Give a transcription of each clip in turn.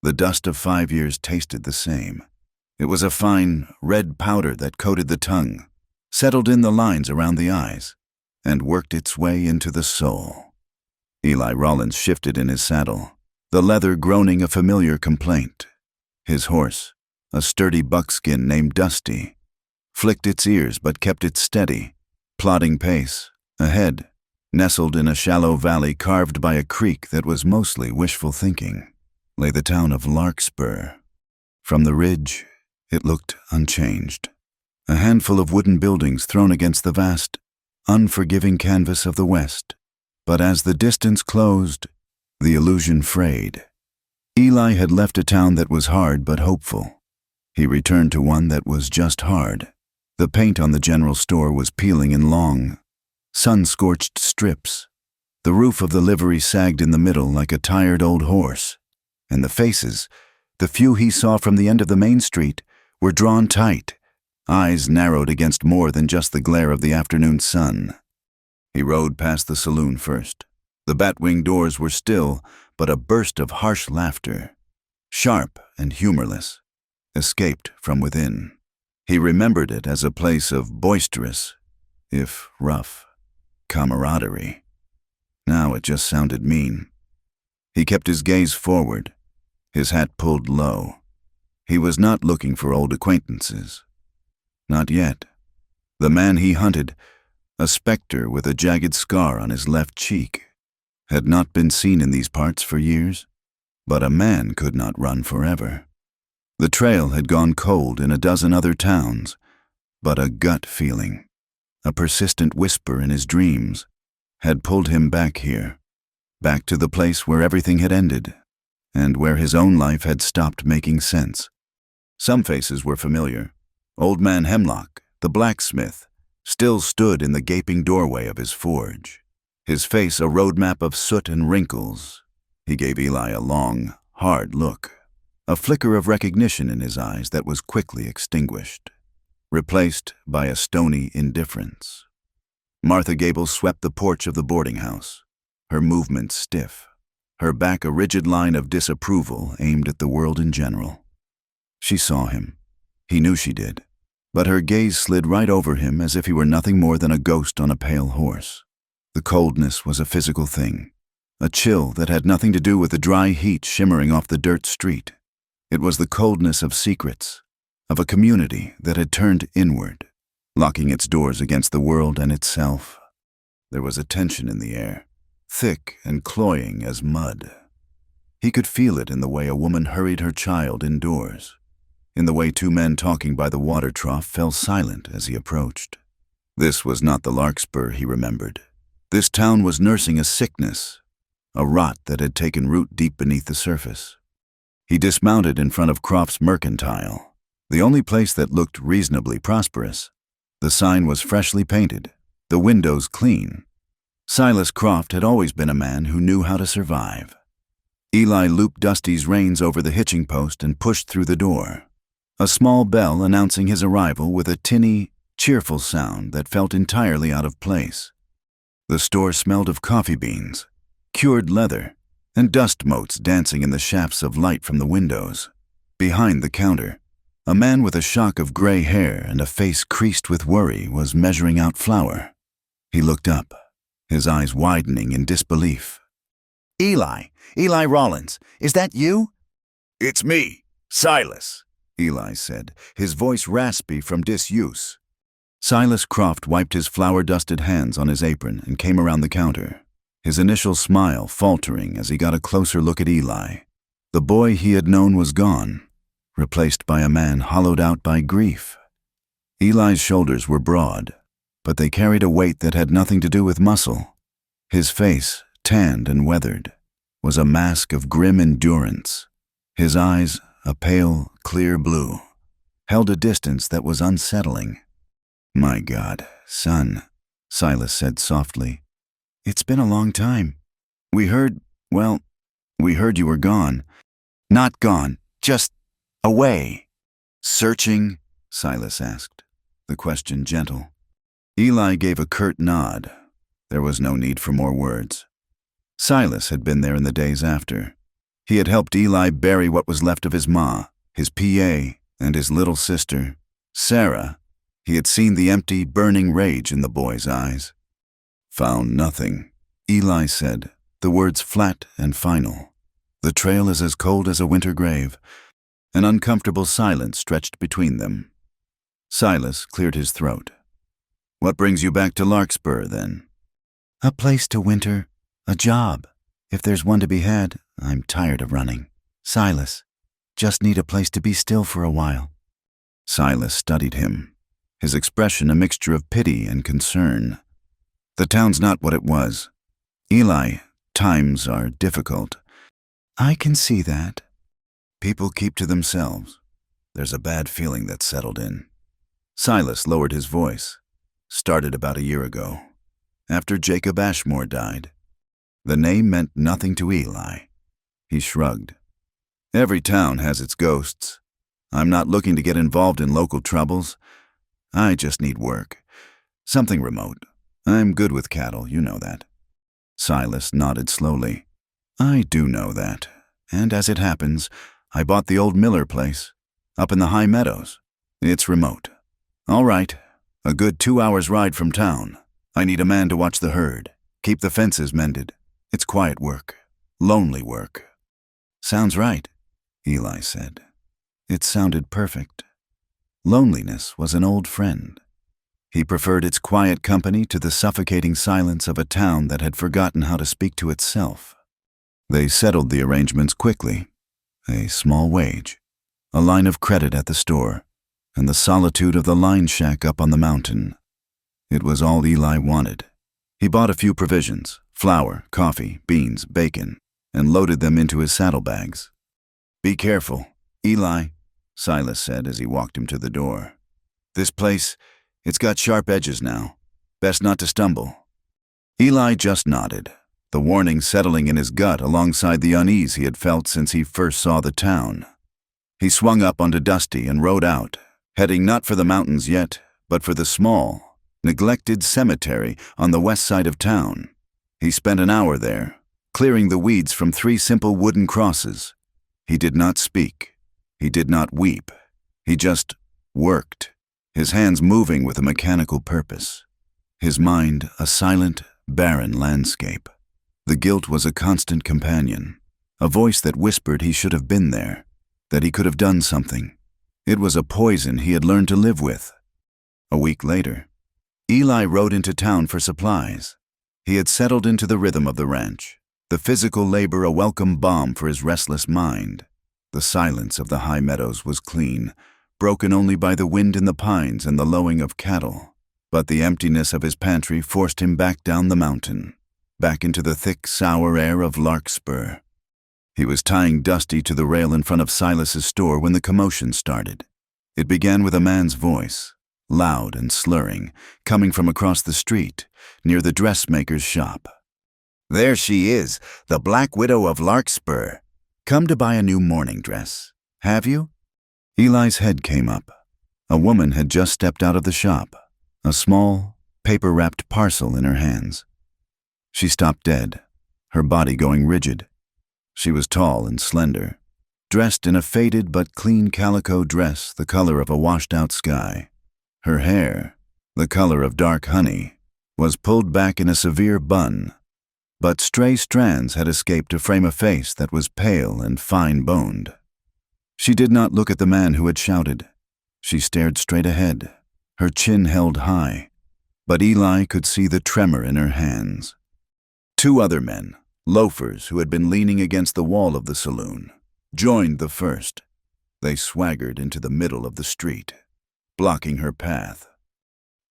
The dust of 5 years tasted the same. It was a fine, red powder that coated the tongue, settled in the lines around the eyes, and worked its way into the soul. Eli Rollins shifted in his saddle, the leather groaning a familiar complaint. His horse, a sturdy buckskin named Dusty, flicked its ears but kept it steady, plodding pace. Ahead, nestled in a shallow valley carved by a creek that was mostly wishful thinking, lay the town of Larkspur. From the ridge, it looked unchanged. A handful of wooden buildings thrown against the vast, unforgiving canvas of the west. But as the distance closed, the illusion frayed. Eli had left a town that was hard but hopeful. He returned to one that was just hard. The paint on the general store was peeling in long, sun-scorched strips. The roof of the livery sagged in the middle like a tired old horse, and the faces, the few he saw from the end of the main street, were drawn tight, eyes narrowed against more than just the glare of the afternoon sun. He rode past the saloon first. The batwing doors were still, but a burst of harsh laughter, sharp and humorless, escaped from within. He remembered it as a place of boisterous, if rough, camaraderie. Now it just sounded mean. He kept his gaze forward, his hat pulled low. He was not looking for old acquaintances. Not yet. The man he hunted, a specter with a jagged scar on his left cheek, had not been seen in these parts for years. But a man could not run forever. The trail had gone cold in a dozen other towns, but a gut feeling, a persistent whisper in his dreams, had pulled him back here, back to the place where everything had ended, and where his own life had stopped making sense. Some faces were familiar. Old Man Hemlock, the blacksmith, still stood in the gaping doorway of his forge, his face a roadmap of soot and wrinkles. He gave Eli a long, hard look, a flicker of recognition in his eyes that was quickly extinguished, replaced by a stony indifference. Martha Gable swept the porch of the boarding house, her movements stiff, her back a rigid line of disapproval aimed at the world in general. She saw him. He knew she did, but her gaze slid right over him as if he were nothing more than a ghost on a pale horse. The coldness was a physical thing, a chill that had nothing to do with the dry heat shimmering off the dirt street. It was the coldness of secrets, of a community that had turned inward, locking its doors against the world and itself. There was a tension in the air, thick and cloying as mud. He could feel it in the way a woman hurried her child indoors, in the way two men talking by the water trough fell silent as he approached. This was not the Larkspur he remembered. This town was nursing a sickness, a rot that had taken root deep beneath the surface. He dismounted in front of Croft's Mercantile, the only place that looked reasonably prosperous. The sign was freshly painted, the windows clean. Silas Croft had always been a man who knew how to survive. Eli looped Dusty's reins over the hitching post and pushed through the door, a small bell announcing his arrival with a tinny, cheerful sound that felt entirely out of place. The store smelled of coffee beans, cured leather, and dust motes dancing in the shafts of light from the windows. Behind the counter, a man with a shock of gray hair and a face creased with worry was measuring out flour. He looked up, his eyes widening in disbelief. Eli Rollins, is that you? "It's me, Silas," Eli said, his voice raspy from disuse. Silas Croft wiped his flour-dusted hands on his apron and came around the counter, his initial smile faltering as he got a closer look at Eli. The boy he had known was gone, replaced by a man hollowed out by grief. Eli's shoulders were broad, but they carried a weight that had nothing to do with muscle. His face, tanned and weathered, was a mask of grim endurance. His eyes, a pale, clear blue, held a distance that was unsettling. "My God, son," Silas said softly. "It's been a long time. We heard you were gone." "Not gone, just away." "Searching?" Silas asked, the question gentle. Eli gave a curt nod. There was no need for more words. Silas had been there in the days after. He had helped Eli bury what was left of his ma, his PA, and his little sister, Sarah. He had seen the empty, burning rage in the boy's eyes. "Found nothing," Eli said, the words flat and final. "The trail is as cold as a winter grave." An uncomfortable silence stretched between them. Silas cleared his throat. "What brings you back to Larkspur, then?" A place to winter, a job. If there's one to be had, I'm tired of running. Silas, just need a place to be still for a while." Silas studied him, his expression a mixture of pity and concern. "The town's not what it was. Eli, times are difficult." "I can see that." "People keep to themselves. There's a bad feeling that's settled in." Silas lowered his voice. "Started about a year ago, after Jacob Ashmore died." The name meant nothing to Eli. He shrugged. "Every town has its ghosts. I'm not looking to get involved in local troubles. I just need work. Something remote. I'm good with cattle, you know that." Silas nodded slowly. "I do know that. And as it happens, I bought the old Miller place, up in the high meadows. It's remote. All right, a good 2 hours ride from town. I need a man to watch the herd, keep the fences mended. It's quiet work, lonely work." "Sounds right," Eli said. It sounded perfect. Loneliness was an old friend. He preferred its quiet company to the suffocating silence of a town that had forgotten how to speak to itself. They settled the arrangements quickly. A small wage, a line of credit at the store, and the solitude of the line shack up on the mountain. It was all Eli wanted. He bought a few provisions, flour, coffee, beans, bacon, and loaded them into his saddlebags. "Be careful, Eli," Silas said as he walked him to the door. "This place, it's got sharp edges now. Best not to stumble." Eli just nodded, the warning settling in his gut alongside the unease he had felt since he first saw the town. He swung up onto Dusty and rode out, heading not for the mountains yet, but for the small, neglected cemetery on the west side of town. He spent an hour there, clearing the weeds from 3 simple wooden crosses. He did not speak. He did not weep. He just worked, his hands moving with a mechanical purpose. His mind a silent, barren landscape. The guilt was a constant companion, a voice that whispered he should have been there, that he could have done something. It was a poison he had learned to live with. A week later, Eli rode into town for supplies. He had settled into the rhythm of the ranch, the physical labor a welcome balm for his restless mind. The silence of the high meadows was clean, broken only by the wind in the pines and the lowing of cattle. But the emptiness of his pantry forced him back down the mountain, back into the thick, sour air of Larkspur. He was tying Dusty to the rail in front of Silas's store when the commotion started. It began with a man's voice, loud and slurring, coming from across the street, near the dressmaker's shop. "There she is, the Black Widow of Larkspur. Come to buy a new morning dress. Have you?" Eli's head came up. A woman had just stepped out of the shop, a small, paper-wrapped parcel in her hands. She stopped dead, her body going rigid. She was tall and slender, dressed in a faded but clean calico dress the color of a washed-out sky. Her hair, the color of dark honey, was pulled back in a severe bun, but stray strands had escaped to frame a face that was pale and fine-boned. She did not look at the man who had shouted. She stared straight ahead, her chin held high, but Eli could see the tremor in her hands. 2 other men, loafers who had been leaning against the wall of the saloon, joined the first. They swaggered into the middle of the street, blocking her path.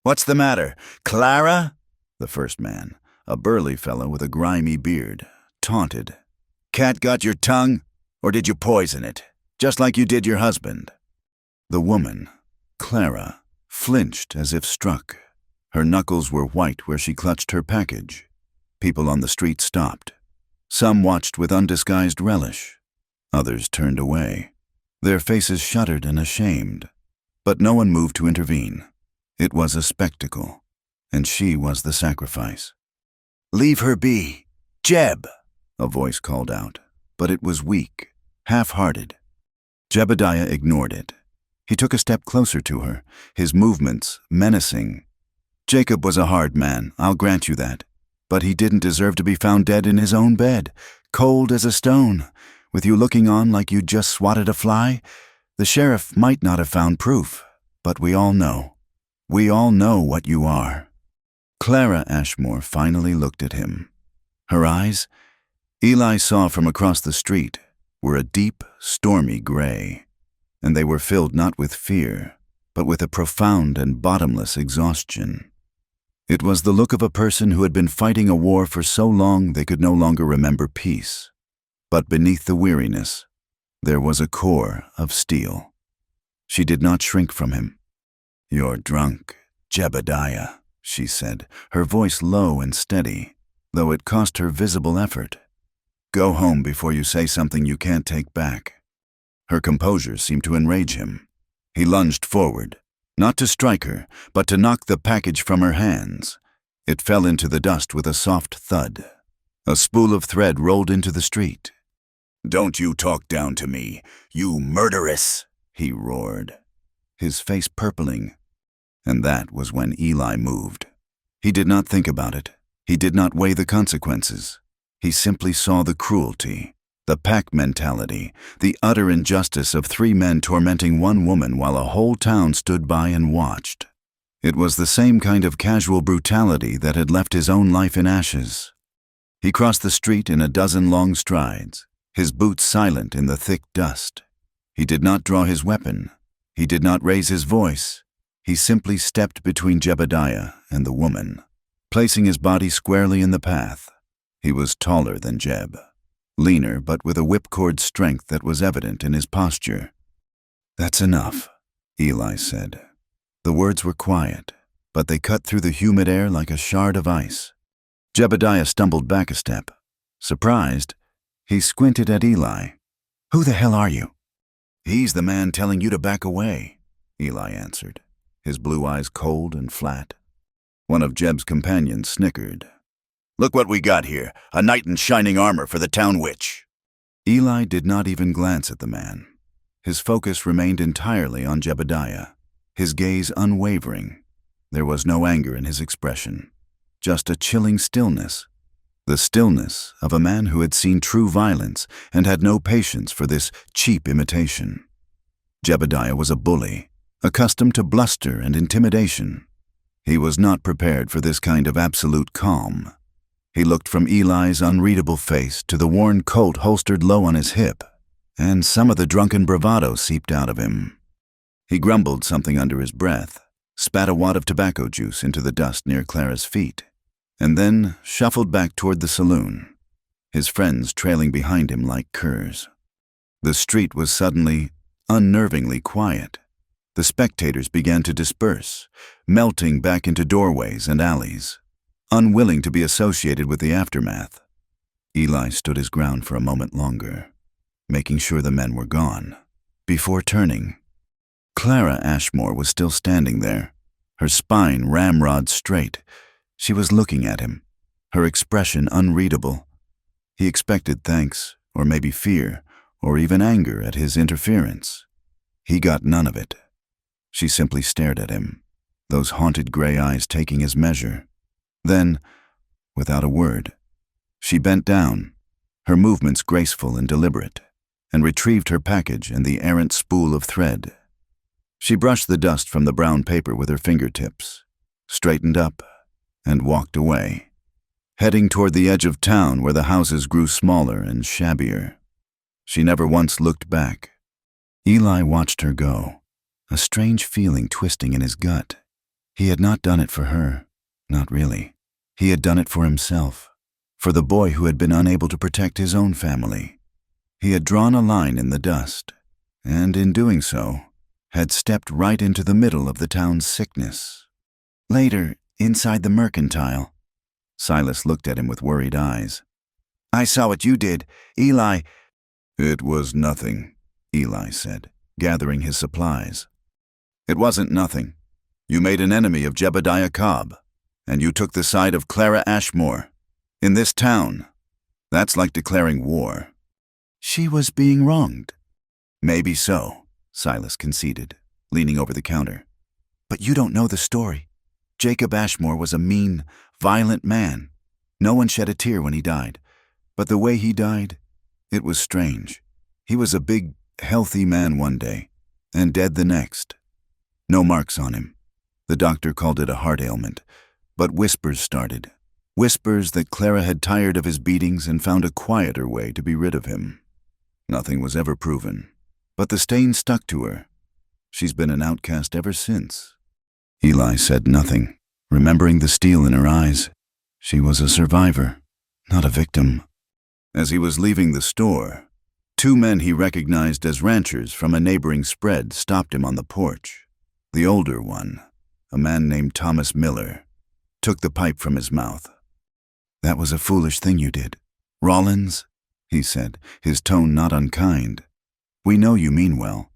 "What's the matter, Clara?" The first man, a burly fellow with a grimy beard, taunted. "Cat got your tongue, or did you poison it, just like you did your husband?" The woman, Clara, flinched as if struck. Her knuckles were white where she clutched her package. People on the street stopped. Some watched with undisguised relish. Others turned away, their faces shuttered and ashamed. But no one moved to intervene. It was a spectacle, and she was the sacrifice. "Leave her be. Jeb," a voice called out. but it was weak, half-hearted. Jebediah ignored it. He took a step closer to her, his movements menacing. Jacob was a hard man, I'll grant you that. But he didn't deserve to be found dead in his own bed, cold as a stone, with you looking on like you'd just swatted a fly. The sheriff might not have found proof, but we all know. We all know what you are. Clara Ashmore finally looked at him. Her eyes, Eli saw from across the street, were a deep, stormy gray, and they were filled not with fear, but with a profound and bottomless exhaustion. It was the look of a person who had been fighting a war for so long they could no longer remember peace. But beneath the weariness, there was a core of steel. She did not shrink from him. "You're drunk, Jebediah," she said, her voice low and steady, though it cost her visible effort. "Go home before you say something you can't take back." Her composure seemed to enrage him. He lunged forward, not to strike her, but to knock the package from her hands. It fell into the dust with a soft thud. A spool of thread rolled into the street. "Don't you talk down to me, you murderess!" he roared, his face purpling. And that was when Eli moved. He did not think about it. He did not weigh the consequences. He simply saw the cruelty, the pack mentality, the utter injustice of 3 men tormenting 1 woman while a whole town stood by and watched. It was the same kind of casual brutality that had left his own life in ashes. He crossed the street in a dozen long strides, his boots silent in the thick dust. He did not draw his weapon. He did not raise his voice. He simply stepped between Jebediah and the woman, placing his body squarely in the path. He was taller than Jeb, leaner but with a whipcord strength that was evident in his posture. "That's enough," Eli said. The words were quiet, but they cut through the humid air like a shard of ice. Jebediah stumbled back a step. Surprised, he squinted at Eli. "Who the hell are you?" "He's the man telling you to back away," Eli answered, his blue eyes cold and flat. One of Jeb's companions snickered. "Look what we got here, a knight in shining armor for the town witch." Eli did not even glance at the man. His focus remained entirely on Jebediah, his gaze unwavering. There was no anger in his expression, just a chilling stillness, the stillness of a man who had seen true violence and had no patience for this cheap imitation. Jebediah was a bully, accustomed to bluster and intimidation. He was not prepared for this kind of absolute calm. He looked from Eli's unreadable face to the worn coat holstered low on his hip, and some of the drunken bravado seeped out of him. He grumbled something under his breath, spat a wad of tobacco juice into the dust near Clara's feet, and then shuffled back toward the saloon, his friends trailing behind him like curs. The street was suddenly, unnervingly quiet. The spectators began to disperse, melting back into doorways and alleys, unwilling to be associated with the aftermath. Eli stood his ground for a moment longer, making sure the men were gone, before turning. Clara Ashmore was still standing there, her spine ramrod straight. She was looking at him, her expression unreadable. He expected thanks, or maybe fear, or even anger at his interference. He got none of it. She simply stared at him, those haunted gray eyes taking his measure. Then, without a word, she bent down, her movements graceful and deliberate, and retrieved her package and the errant spool of thread. She brushed the dust from the brown paper with her fingertips, straightened up, and walked away, heading toward the edge of town where the houses grew smaller and shabbier. She never once looked back. Eli watched her go, a strange feeling twisting in his gut. He had not done it for her, not really. He had done it for himself, for the boy who had been unable to protect his own family. He had drawn a line in the dust, and in doing so, had stepped right into the middle of the town's sickness. Later, inside the mercantile, Silas looked at him with worried eyes. "I saw what you did, Eli." "It was nothing," Eli said, gathering his supplies. "It wasn't nothing. You made an enemy of Jebediah Cobb, and you took the side of Clara Ashmore. In this town, that's like declaring war." She was being wronged. Maybe so, Silas conceded, leaning over the counter. But you don't know the story. Jacob Ashmore was a mean, violent man. No one shed a tear when he died. But the way he died, it was strange. He was a big, healthy man one day, and dead the next. No marks on him. The doctor called it a heart ailment, but whispers started. Whispers that Clara had tired of his beatings and found a quieter way to be rid of him. Nothing was ever proven, but the stain stuck to her. She's been an outcast ever since. Eli said nothing, remembering the steel in her eyes. She was a survivor, not a victim. As he was leaving the store, two men he recognized as ranchers from a neighboring spread stopped him on the porch. The older one, a man named Thomas Miller, took the pipe from his mouth. That was a foolish thing you did. Rollins, he said, his tone not unkind. We know you mean well.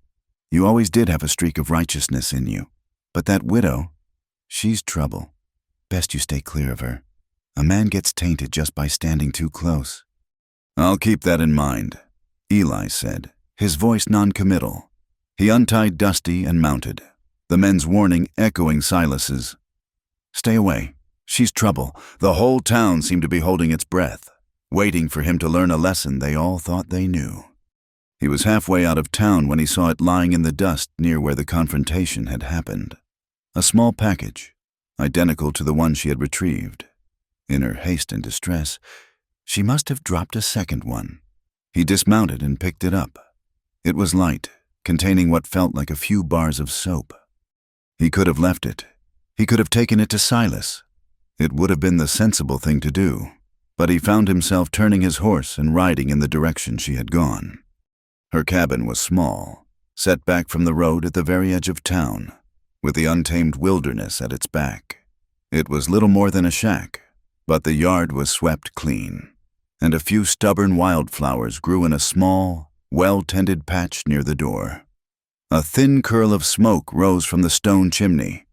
You always did have a streak of righteousness in you. But that widow, she's trouble. Best you stay clear of her. A man gets tainted just by standing too close. I'll keep that in mind, Eli said, his voice non-committal. He untied Dusty and mounted, the men's warning echoing Silas's. Stay away. She's trouble. The whole town seemed to be holding its breath, waiting for him to learn a lesson they all thought they knew. He was halfway out of town when he saw it lying in the dust near where the confrontation had happened. A small package, identical to the one she had retrieved. In her haste and distress, she must have dropped a second one. He dismounted and picked it up. It was light, containing what felt like a few bars of soap. He could have left it. He could have taken it to Silas. It would have been the sensible thing to do, but he found himself turning his horse and riding in the direction she had gone. Her cabin was small, set back from the road at the very edge of town, with the untamed wilderness at its back. It was little more than a shack, but the yard was swept clean, and a few stubborn wildflowers grew in a small, well-tended patch near the door. A thin curl of smoke rose from the stone chimney.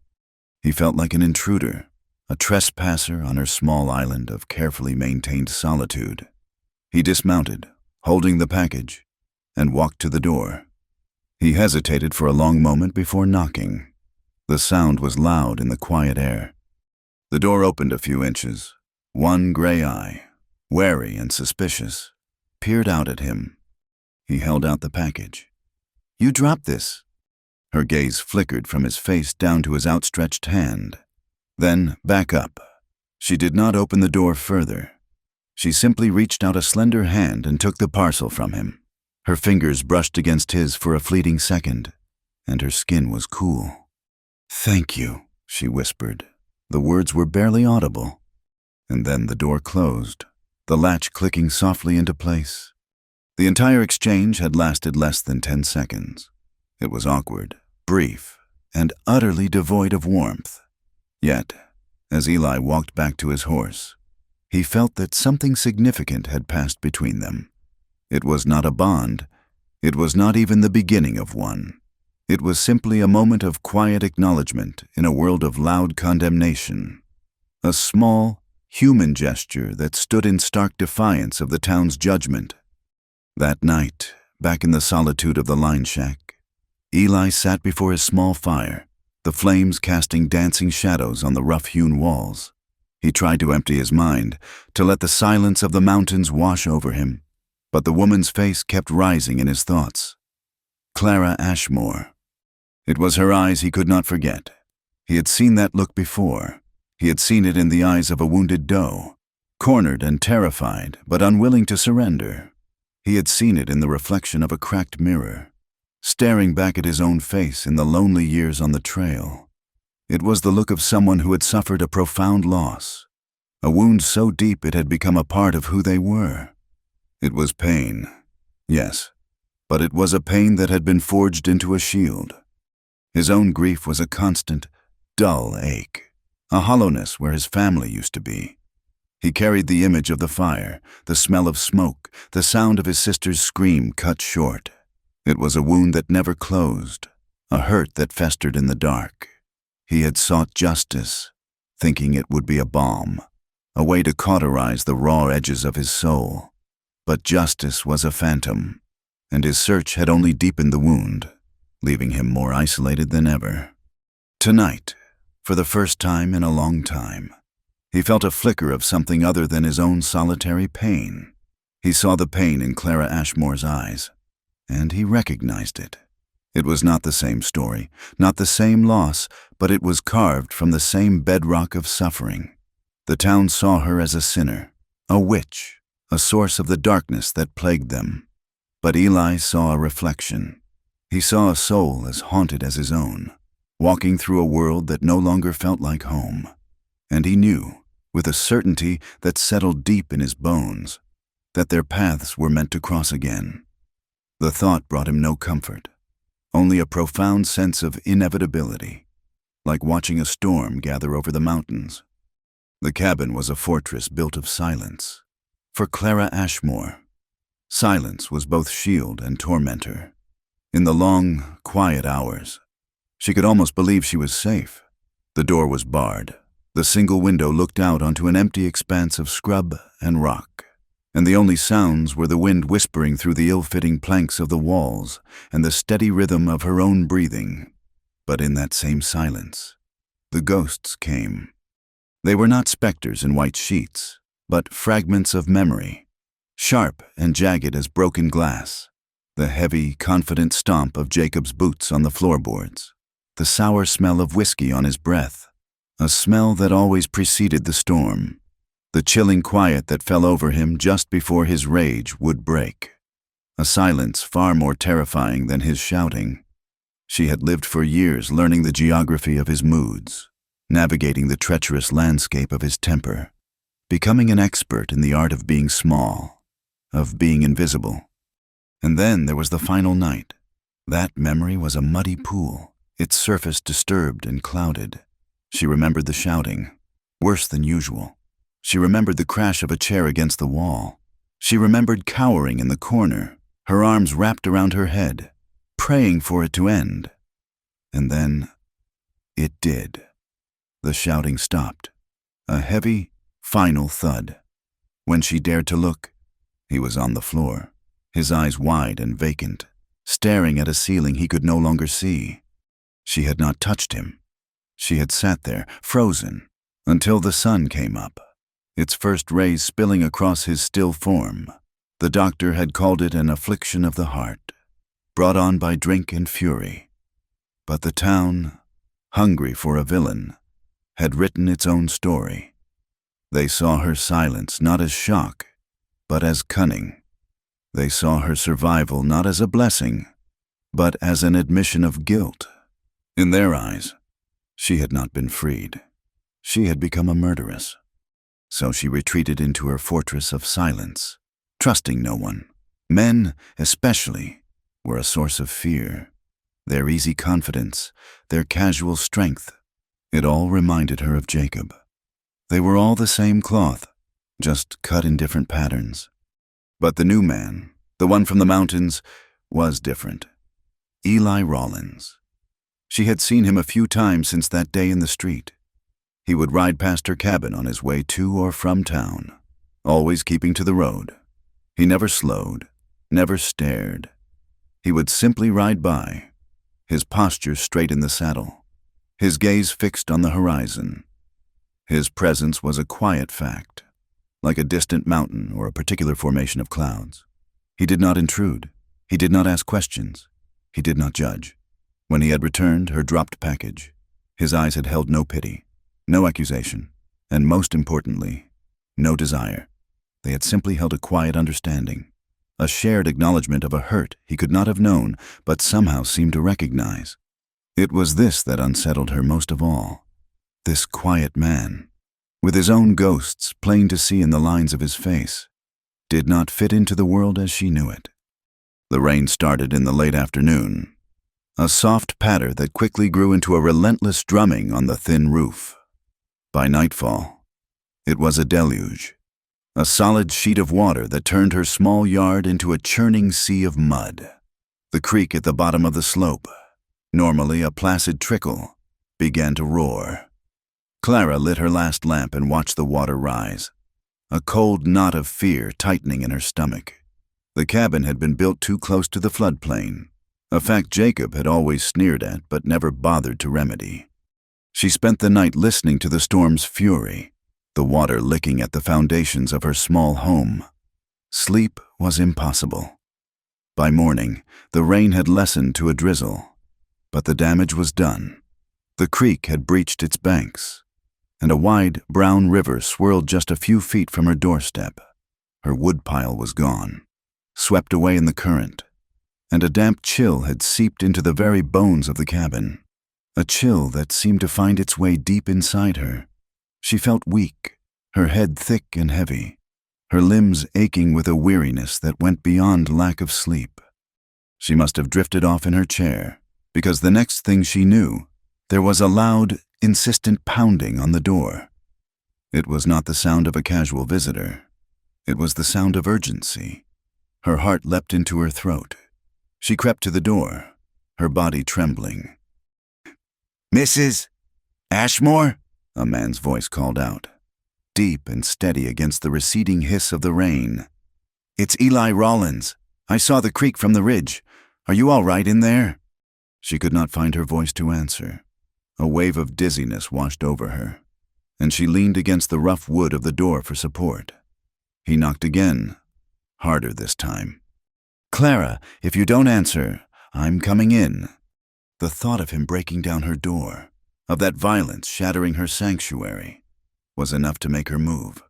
He felt like an intruder, a trespasser on her small island of carefully maintained solitude. He dismounted, holding the package, and walked to the door. He hesitated for a long moment before knocking. The sound was loud in the quiet air. The door opened a few inches. One gray eye, wary and suspicious, peered out at him. He held out the package. You dropped this. Her gaze flickered from his face down to his outstretched hand. Then back up. She did not open the door further. She simply reached out a slender hand and took the parcel from him. Her fingers brushed against his for a fleeting second, and her skin was cool. Thank you, she whispered. The words were barely audible. And then the door closed, the latch clicking softly into place. The entire exchange had lasted less than 10 seconds. It was awkward, brief, and utterly devoid of warmth. Yet, as Eli walked back to his horse, he felt that something significant had passed between them. It was not a bond. It was not even the beginning of one. It was simply a moment of quiet acknowledgement in a world of loud condemnation. A small, human gesture that stood in stark defiance of the town's judgment. That night, back in the solitude of the line shack, Eli sat before his small fire, the flames casting dancing shadows on the rough-hewn walls. He tried to empty his mind, to let the silence of the mountains wash over him, but the woman's face kept rising in his thoughts. Clara Ashmore. It was her eyes he could not forget. He had seen that look before. He had seen it in the eyes of a wounded doe, cornered and terrified, but unwilling to surrender. He had seen it in the reflection of a cracked mirror, staring back at his own face in the lonely years on the trail. It was the look of someone who had suffered a profound loss, a wound so deep it had become a part of who they were. It was pain, yes, but it was a pain that had been forged into a shield. His own grief was a constant, dull ache, a hollowness where his family used to be. He carried the image of the fire, the smell of smoke, the sound of his sister's scream cut short. It was a wound that never closed, a hurt that festered in the dark. He had sought justice, thinking it would be a balm, a way to cauterize the raw edges of his soul. But justice was a phantom, and his search had only deepened the wound, leaving him more isolated than ever. Tonight, for the first time in a long time, he felt a flicker of something other than his own solitary pain. He saw the pain in Clara Ashmore's eyes, and he recognized it. It was not the same story, not the same loss, but it was carved from the same bedrock of suffering. The town saw her as a sinner, a witch, a source of the darkness that plagued them. But Eli saw a reflection. He saw a soul as haunted as his own, walking through a world that no longer felt like home. And he knew, with a certainty that settled deep in his bones, that their paths were meant to cross again. The thought brought him no comfort, only a profound sense of inevitability, like watching a storm gather over the mountains. The cabin was a fortress built of silence. For Clara Ashmore, silence was both shield and tormentor. In the long, quiet hours, she could almost believe she was safe. The door was barred. The single window looked out onto an empty expanse of scrub and rock, and the only sounds were the wind whispering through the ill-fitting planks of the walls and the steady rhythm of her own breathing. But in that same silence, the ghosts came. They were not specters in white sheets, but fragments of memory, sharp and jagged as broken glass. The heavy, confident stomp of Jacob's boots on the floorboards, the sour smell of whiskey on his breath, a smell that always preceded the storm, the chilling quiet that fell over him just before his rage would break. A silence far more terrifying than his shouting. She had lived for years learning the geography of his moods, navigating the treacherous landscape of his temper, becoming an expert in the art of being small, of being invisible. And then there was the final night. That memory was a muddy pool, its surface disturbed and clouded. She remembered the shouting, worse than usual. She remembered the crash of a chair against the wall. She remembered cowering in the corner, her arms wrapped around her head, praying for it to end. And then it did. The shouting stopped. A heavy, final thud. When she dared to look, he was on the floor, his eyes wide and vacant, staring at a ceiling he could no longer see. She had not touched him. She had sat there, frozen, until the sun came up, its first rays spilling across his still form. The doctor had called it an affliction of the heart, brought on by drink and fury. But the town, hungry for a villain, had written its own story. They saw her silence not as shock, but as cunning. They saw her survival not as a blessing, but as an admission of guilt. In their eyes, she had not been freed. She had become a murderess. So she retreated into her fortress of silence, trusting no one. Men, especially, were a source of fear. Their easy confidence, their casual strength, it all reminded her of Jacob. They were all the same cloth, just cut in different patterns. But the new man, the one from the mountains, was different. Eli Rollins. She had seen him a few times since that day in the street. He would ride past her cabin on his way to or from town, always keeping to the road. He never slowed, never stared. He would simply ride by, his posture straight in the saddle, his gaze fixed on the horizon. His presence was a quiet fact, like a distant mountain or a particular formation of clouds. He did not intrude. He did not ask questions. He did not judge. When he had returned her dropped package, his eyes had held no pity, no accusation, and most importantly, no desire. They had simply held a quiet understanding, a shared acknowledgement of a hurt he could not have known but somehow seemed to recognize. It was this that unsettled her most of all. This quiet man, with his own ghosts plain to see in the lines of his face, did not fit into the world as she knew it. The rain started in the late afternoon, a soft patter that quickly grew into a relentless drumming on the thin roof. By nightfall, it was a deluge, a solid sheet of water that turned her small yard into a churning sea of mud. The creek at the bottom of the slope, normally a placid trickle, began to roar. Clara lit her last lamp and watched the water rise. a cold knot of fear tightening in her stomach. The cabin had been built too close to the floodplain, a fact Jacob had always sneered at but never bothered to remedy. She spent the night listening to the storm's fury, the water licking at the foundations of her small home. Sleep was impossible. By morning, the rain had lessened to a drizzle, but the damage was done. The creek had breached its banks, and a wide, brown river swirled just a few feet from her doorstep. Her woodpile was gone, swept away in the current, and a damp chill had seeped into the very bones of the cabin, a chill that seemed to find its way deep inside her. She felt weak, her head thick and heavy, her limbs aching with a weariness that went beyond lack of sleep. She must have drifted off in her chair, because the next thing she knew, there was a loud, insistent pounding on the door. It was not the sound of a casual visitor. It was the sound of urgency. Her heart leapt into her throat. She crept to the door, her body trembling. "Mrs. Ashmore?" a man's voice called out, deep and steady against the receding hiss of the rain. "It's Eli Rollins. I saw the creek from the ridge. Are you all right in there?" She could not find her voice to answer. A wave of dizziness washed over her, and she leaned against the rough wood of the door for support. He knocked again, harder this time. "Clara, if you don't answer, I'm coming in." The thought of him breaking down her door, of that violence shattering her sanctuary, was enough to make her move.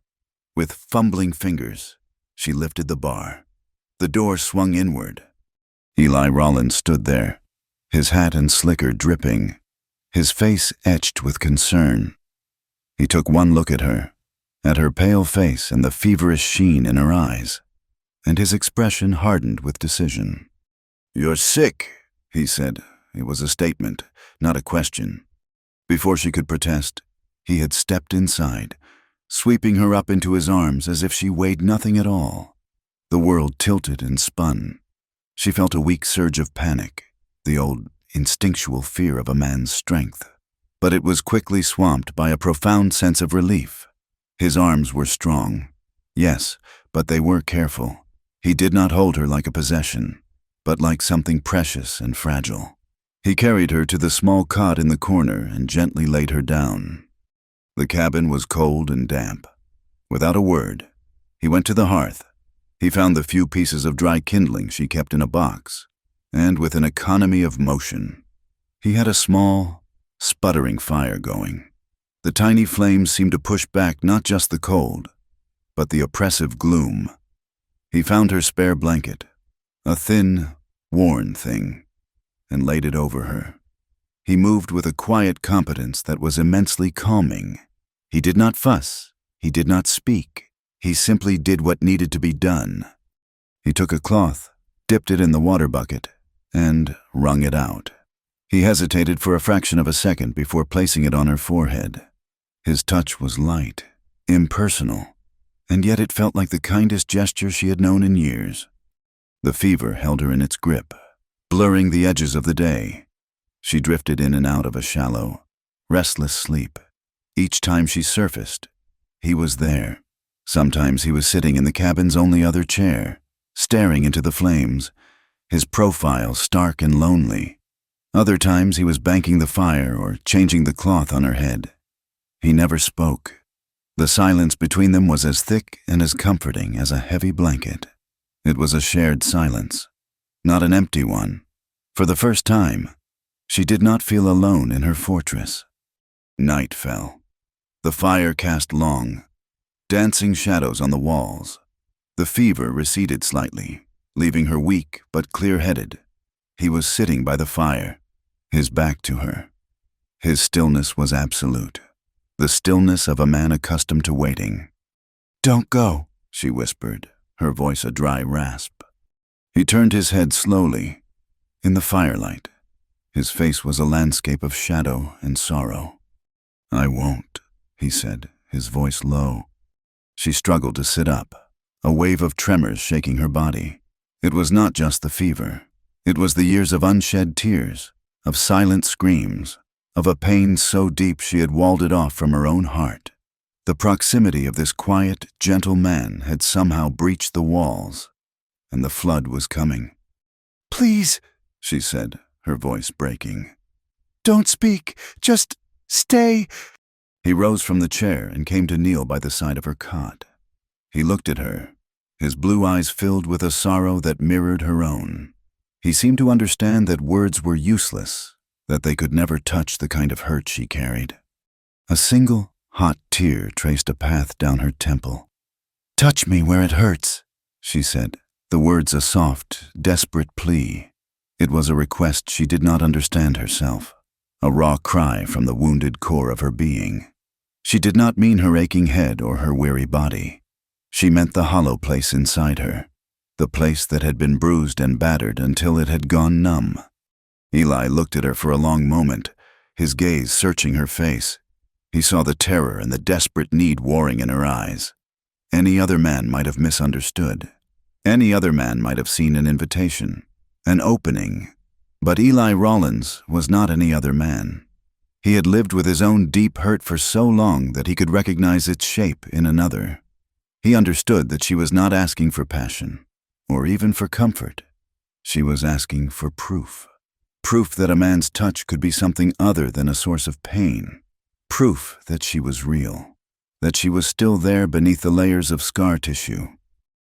With fumbling fingers, she lifted the bar. The door swung inward. Eli Rollins stood there, his hat and slicker dripping, his face etched with concern. He took one look at her pale face and the feverish sheen in her eyes, and his expression hardened with decision. "You're sick," he said. It was a statement, not a question. Before she could protest, he had stepped inside, sweeping her up into his arms as if she weighed nothing at all. The world tilted and spun. She felt a weak surge of panic, the old instinctual fear of a man's strength. But it was quickly swamped by a profound sense of relief. His arms were strong, yes, but they were careful. He did not hold her like a possession, but like something precious and fragile. He carried her to the small cot in the corner and gently laid her down. The cabin was cold and damp. Without a word, he went to the hearth. He found the few pieces of dry kindling she kept in a box, and with an economy of motion, he had a small, sputtering fire going. The tiny flames seemed to push back not just the cold, but the oppressive gloom. He found her spare blanket, a thin, worn thing, and laid it over her. He moved with a quiet competence that was immensely calming. He did not fuss. He did not speak. He simply did what needed to be done. He took a cloth, dipped it in the water bucket, and wrung it out. He hesitated for a fraction of a second before placing it on her forehead. His touch was light, impersonal, and yet it felt like the kindest gesture she had known in years. The fever held her in its grip, blurring the edges of the day. She drifted in and out of a shallow, restless sleep. Each time she surfaced, he was there. Sometimes he was sitting in the cabin's only other chair, staring into the flames, his profile stark and lonely. Other times he was banking the fire or changing the cloth on her head. He never spoke. The silence between them was as thick and as comforting as a heavy blanket. It was a shared silence, not an empty one. For the first time, she did not feel alone in her fortress. Night fell. The fire cast long, dancing shadows on the walls. The fever receded slightly, leaving her weak but clear-headed. He was sitting by the fire, his back to her. His stillness was absolute, the stillness of a man accustomed to waiting. "Don't go," she whispered, her voice a dry rasp. He turned his head slowly. In the firelight, his face was a landscape of shadow and sorrow. "I won't," he said, his voice low. She struggled to sit up, a wave of tremors shaking her body. It was not just the fever. It was the years of unshed tears, of silent screams, of a pain so deep she had walled it off from her own heart. The proximity of this quiet, gentle man had somehow breached the walls, and the flood was coming. "Please," she said, her voice breaking. "Don't speak. Just stay." He rose from the chair and came to kneel by the side of her cot. He looked at her, his blue eyes filled with a sorrow that mirrored her own. He seemed to understand that words were useless, that they could never touch the kind of hurt she carried. A single, hot tear traced a path down her temple. "Touch me where it hurts," she said, the words a soft, desperate plea. It was a request she did not understand herself, a raw cry from the wounded core of her being. She did not mean her aching head or her weary body. She meant the hollow place inside her, the place that had been bruised and battered until it had gone numb. Eli looked at her for a long moment, his gaze searching her face. He saw the terror and the desperate need warring in her eyes. Any other man might have misunderstood. Any other man might have seen an invitation, an opening. But Eli Rollins was not any other man. He had lived with his own deep hurt for so long that he could recognize its shape in another. He understood that she was not asking for passion, or even for comfort. She was asking for proof. Proof that a man's touch could be something other than a source of pain. Proof that she was real, that she was still there beneath the layers of scar tissue.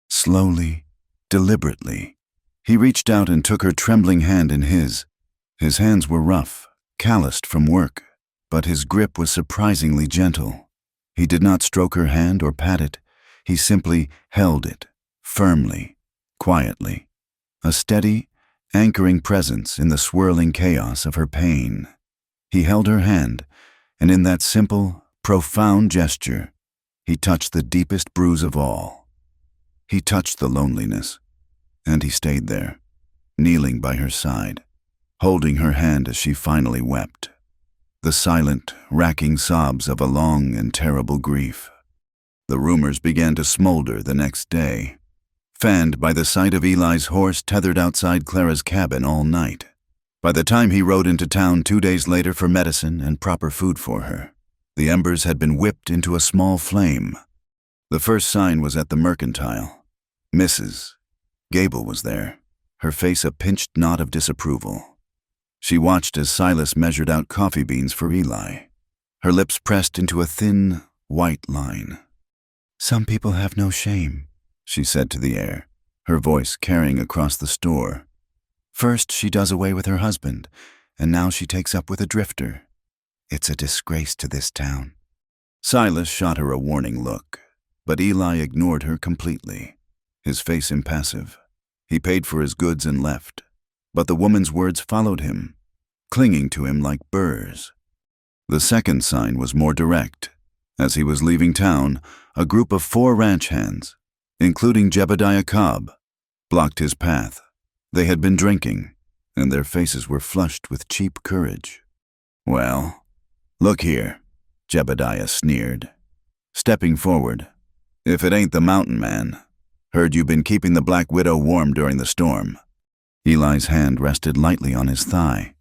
Slowly, deliberately, he reached out and took her trembling hand in his. His hands were rough, calloused from work, but his grip was surprisingly gentle. He did not stroke her hand or pat it. He simply held it, firmly, quietly. A steady, anchoring presence in the swirling chaos of her pain. He held her hand, and in that simple, profound gesture, he touched the deepest bruise of all. He touched the loneliness, and he stayed there, kneeling by her side, holding her hand as she finally wept. The silent, racking sobs of a long and terrible grief. The rumors began to smolder the next day, fanned by the sight of Eli's horse tethered outside Clara's cabin all night. By the time he rode into town 2 days later for medicine and proper food for her, the embers had been whipped into a small flame. The first sign was at the Mercantile. Mrs. Gable was there, her face a pinched knot of disapproval. She watched as Silas measured out coffee beans for Eli, her lips pressed into a thin, white line. "Some people have no shame," she said to the air, her voice carrying across the store. "First she does away with her husband, and now she takes up with a drifter. It's a disgrace to this town." Silas shot her a warning look, but Eli ignored her completely, his face impassive. He paid for his goods and left, but the woman's words followed him, clinging to him like burrs. The second sign was more direct. As he was leaving town, a group of 4 ranch hands, including Jebediah Cobb, blocked his path. They had been drinking, and their faces were flushed with cheap courage. "Well, look here," Jebediah sneered, stepping forward. "If it ain't the mountain man. Heard you been keeping the Black Widow warm during the storm." Eli's hand rested lightly on his thigh,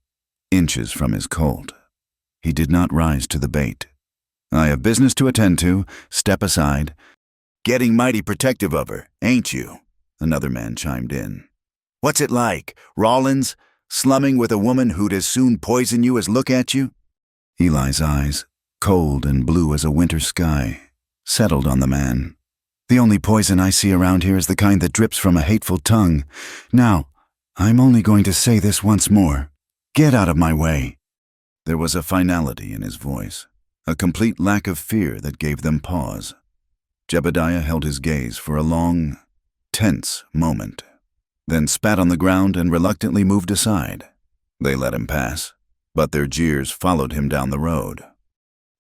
inches from his colt. He did not rise to the bait. "I have business to attend to. Step aside." "Getting mighty protective of her, ain't you?" another man chimed in. "What's it like, Rollins, slumming with a woman who'd as soon poison you as look at you?" Eli's eyes, cold and blue as a winter sky, settled on the man. "The only poison I see around here is the kind that drips from a hateful tongue. Now, I'm only going to say this once more. Get out of my way." There was a finality in his voice, a complete lack of fear that gave them pause. Jebediah held his gaze for a long, tense moment, then spat on the ground and reluctantly moved aside. They let him pass, but their jeers followed him down the road.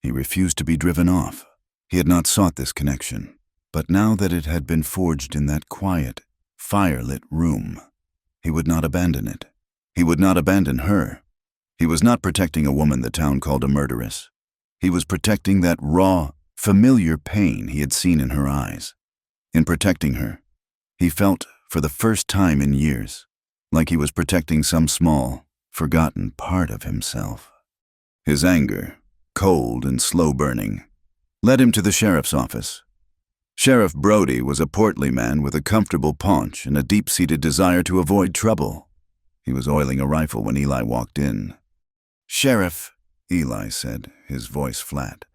He refused to be driven off. He had not sought this connection, but now that it had been forged in that quiet, fire-lit room, he would not abandon it. He would not abandon her. He was not protecting a woman the town called a murderess. He was protecting that raw, familiar pain he had seen in her eyes. In protecting her, he felt, for the first time in years, like he was protecting some small, forgotten part of himself. His anger, cold and slow-burning, led him to the sheriff's office. Sheriff Brody was a portly man with a comfortable paunch and a deep-seated desire to avoid trouble. He was oiling a rifle when Eli walked in. "Sheriff," Eli said, his voice flat.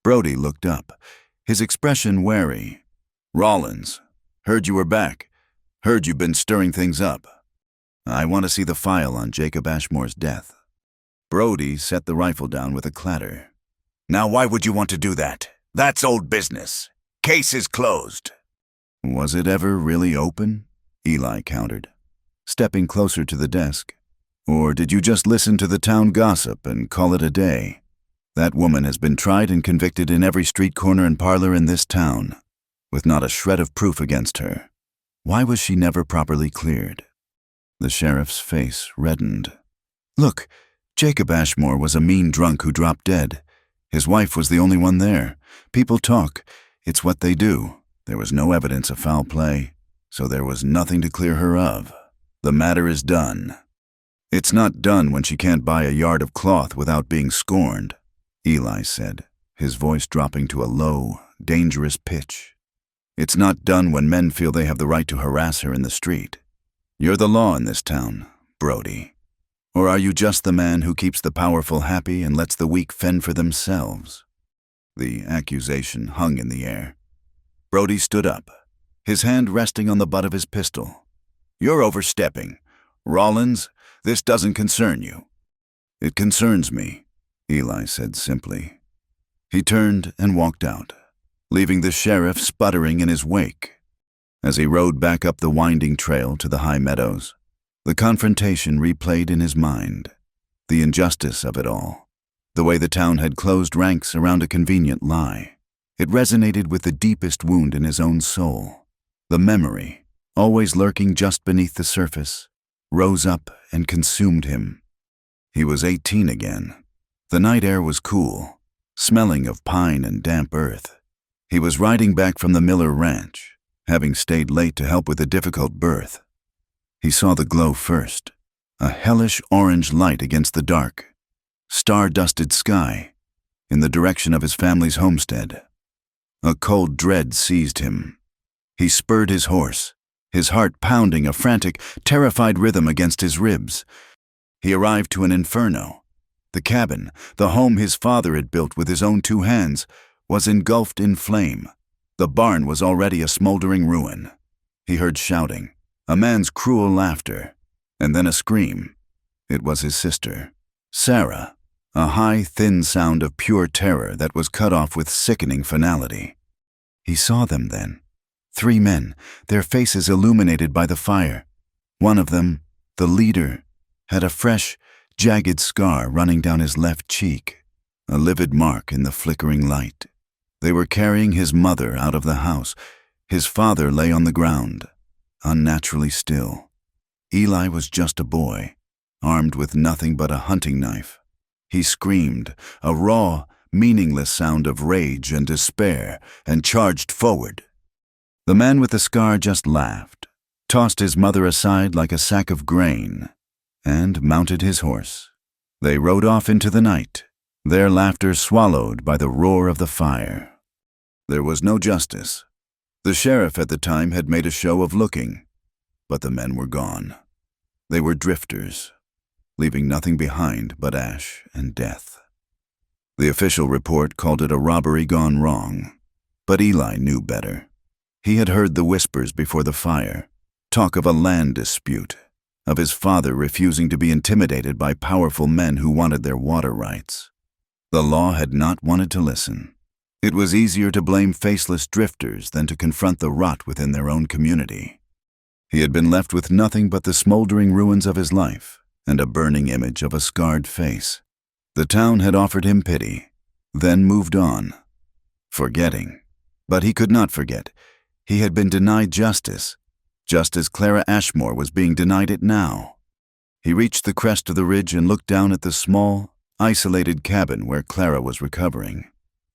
Brody looked up, his expression wary. "Rollins, heard you were back. Heard you've been stirring things up. I want to see the file on Jacob Ashmore's death." Brody set the rifle down with a clatter. "Now why would you want to do that? That's old business. Case is closed." "Was it ever really open?" Eli countered, stepping closer to the desk. "Or did you just listen to the town gossip and call it a day? That woman has been tried and convicted in every street corner and parlor in this town, with not a shred of proof against her. Why was she never properly cleared?" The sheriff's face reddened. "Look, Jacob Ashmore was a mean drunk who dropped dead. His wife was the only one there. People talk. It's what they do. There was no evidence of foul play, so there was nothing to clear her of. The matter is done." "It's not done when she can't buy a yard of cloth without being scorned," Eli said, his voice dropping to a low, dangerous pitch. "It's not done when men feel they have the right to harass her in the street. You're the law in this town, Brody. Or are you just the man who keeps the powerful happy and lets the weak fend for themselves?" The accusation hung in the air. Brody stood up, his hand resting on the butt of his pistol. "You're overstepping. Rollins, this doesn't concern you." "It concerns me," Eli said simply. He turned and walked out, leaving the sheriff sputtering in his wake. As he rode back up the winding trail to the high meadows, the confrontation replayed in his mind. The injustice of it all. The way the town had closed ranks around a convenient lie. It resonated with the deepest wound in his own soul. The memory, always lurking just beneath the surface, rose up and consumed him. He was 18 again. The night air was cool, smelling of pine and damp earth. He was riding back from the Miller Ranch, having stayed late to help with a difficult birth. He saw the glow first, a hellish orange light against the dark, star-dusted sky, in the direction of his family's homestead. A cold dread seized him. He spurred his horse, his heart pounding a frantic, terrified rhythm against his ribs. He arrived to an inferno. The cabin, the home his father had built with his own 2 hands, was engulfed in flame. The barn was already a smoldering ruin. He heard shouting, a man's cruel laughter, and then a scream. It was his sister, Sarah, a high, thin sound of pure terror that was cut off with sickening finality. He saw them then. 3 men, their faces illuminated by the fire. One of them, the leader, had a fresh, jagged scar running down his left cheek, a livid mark in the flickering light. They were carrying his mother out of the house. His father lay on the ground, unnaturally still. Eli was just a boy, armed with nothing but a hunting knife. He screamed, a raw, meaningless sound of rage and despair, and charged forward. The man with the scar just laughed, tossed his mother aside like a sack of grain, and mounted his horse. They rode off into the night, their laughter swallowed by the roar of the fire. There was no justice. The sheriff at the time had made a show of looking, but the men were gone. They were drifters, leaving nothing behind but ash and death. The official report called it a robbery gone wrong, but Eli knew better. He had heard the whispers before the fire, talk of a land dispute, of his father refusing to be intimidated by powerful men who wanted their water rights. The law had not wanted to listen. It was easier to blame faceless drifters than to confront the rot within their own community. He had been left with nothing but the smoldering ruins of his life and a burning image of a scarred face. The town had offered him pity, then moved on, forgetting. But he could not forget. He had been denied justice, just as Clara Ashmore was being denied it now. He reached the crest of the ridge and looked down at the small, isolated cabin where Clara was recovering.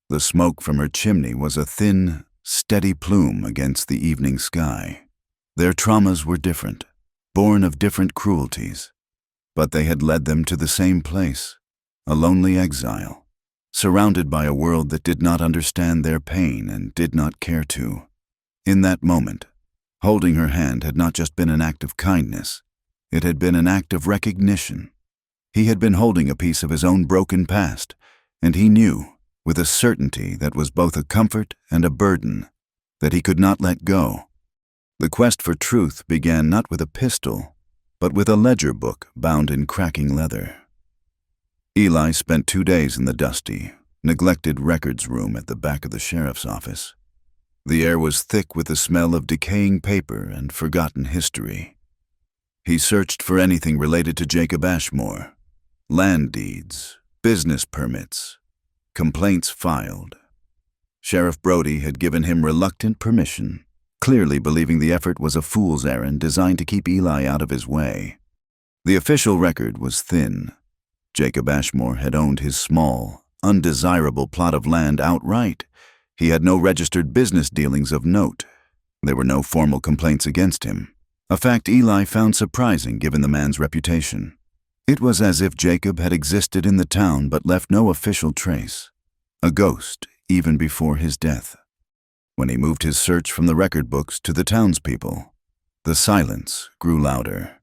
The smoke from her chimney was a thin, steady plume against the evening sky. Their traumas were different, born of different cruelties, but they had led them to the same place, a lonely exile. surrounded by a world that did not understand their pain and did not care to. In that moment, holding her hand had not just been an act of kindness, it had been an act of recognition. He had been holding a piece of his own broken past, and he knew, with a certainty that was both a comfort and a burden, that he could not let go. The quest for truth began not with a pistol, but with a ledger book bound in cracking leather. Eli spent 2 days in the dusty, neglected records room at the back of the sheriff's office. The air was thick with the smell of decaying paper and forgotten history. He searched for anything related to Jacob Ashmore: land deeds, business permits, complaints filed. Sheriff Brody had given him reluctant permission, clearly believing the effort was a fool's errand designed to keep Eli out of his way. The official record was thin. Jacob Ashmore had owned his small, undesirable plot of land outright. He had no registered business dealings of note. There were no formal complaints against him, a fact Eli found surprising given the man's reputation. It was as if Jacob had existed in the town but left no official trace, a ghost even before his death. When he moved his search from the record books to the townspeople, the silence grew louder.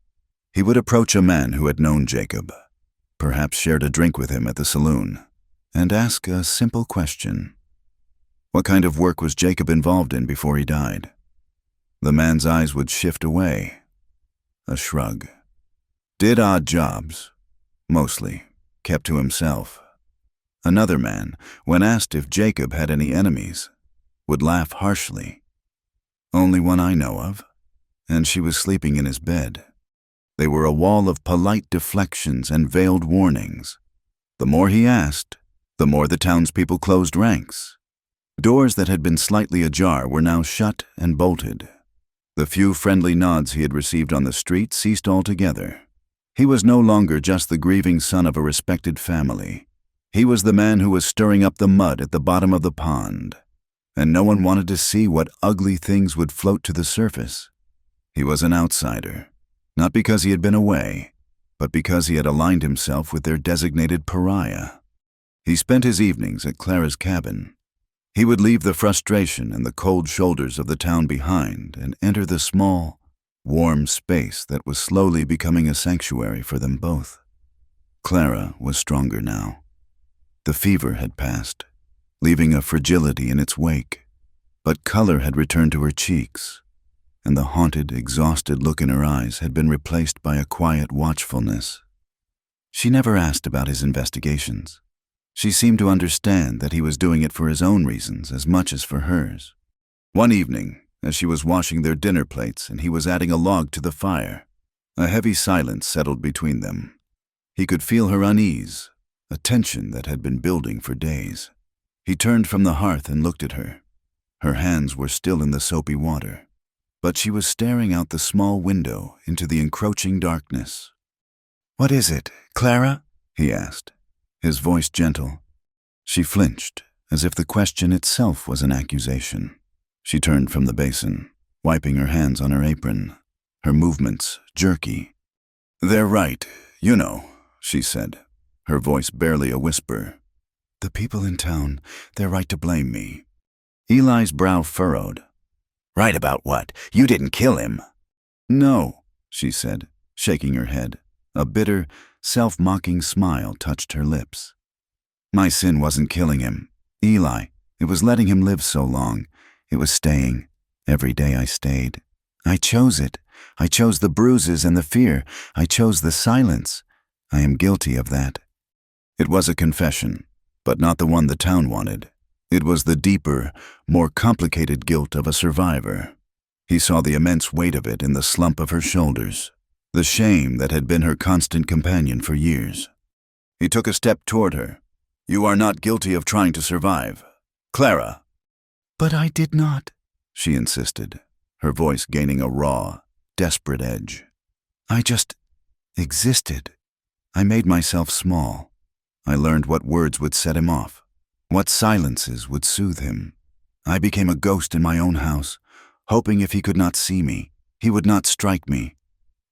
He would approach a man who had known Jacob, perhaps shared a drink with him at the saloon, and ask a simple question. What kind of work was Jacob involved in before he died? The man's eyes would shift away. A shrug. Did odd jobs, mostly, kept to himself. Another man, when asked if Jacob had any enemies, would laugh harshly. Only one I know of, and she was sleeping in his bed. They were a wall of polite deflections and veiled warnings. The more he asked, the more the townspeople closed ranks. Doors that had been slightly ajar were now shut and bolted. The few friendly nods he had received on the street ceased altogether. He was no longer just the grieving son of a respected family. He was the man who was stirring up the mud at the bottom of the pond, and no one wanted to see what ugly things would float to the surface. He was an outsider, not because he had been away, but because he had aligned himself with their designated pariah. He spent his evenings at Clara's cabin. He would leave the frustration and the cold shoulders of the town behind and enter the small, warm space that was slowly becoming a sanctuary for them both. Clara was stronger now. The fever had passed, leaving a fragility in its wake, but color had returned to her cheeks, and the haunted, exhausted look in her eyes had been replaced by a quiet watchfulness. She never asked about his investigations. She seemed to understand that he was doing it for his own reasons as much as for hers. One evening, as she was washing their dinner plates and he was adding a log to the fire, a heavy silence settled between them. He could feel her unease, a tension that had been building for days. He turned from the hearth and looked at her. Her hands were still in the soapy water, but she was staring out the small window into the encroaching darkness. "What is it, Clara?" he asked, his voice gentle. She flinched, as if the question itself was an accusation. She turned from the basin, wiping her hands on her apron, her movements jerky. "They're right, you know," she said, her voice barely a whisper. "The people in town, they're right to blame me." Eli's brow furrowed. "Right about what? You didn't kill him." "No," she said, shaking her head. A bitter, self-mocking smile touched her lips. "My sin wasn't killing him, Eli. It was letting him live so long. It was staying. Every day I stayed. I chose it. I chose the bruises and the fear. I chose the silence. I am guilty of that." It was a confession, but not the one the town wanted. It was the deeper, more complicated guilt of a survivor. He saw the immense weight of it in the slump of her shoulders, the shame that had been her constant companion for years. He took a step toward her. "You are not guilty of trying to survive. Clara." "But I did not," she insisted, her voice gaining a raw, desperate edge. "I just existed. I made myself small. I learned what words would set him off, what silences would soothe him. I became a ghost in my own house, hoping if he could not see me, he would not strike me."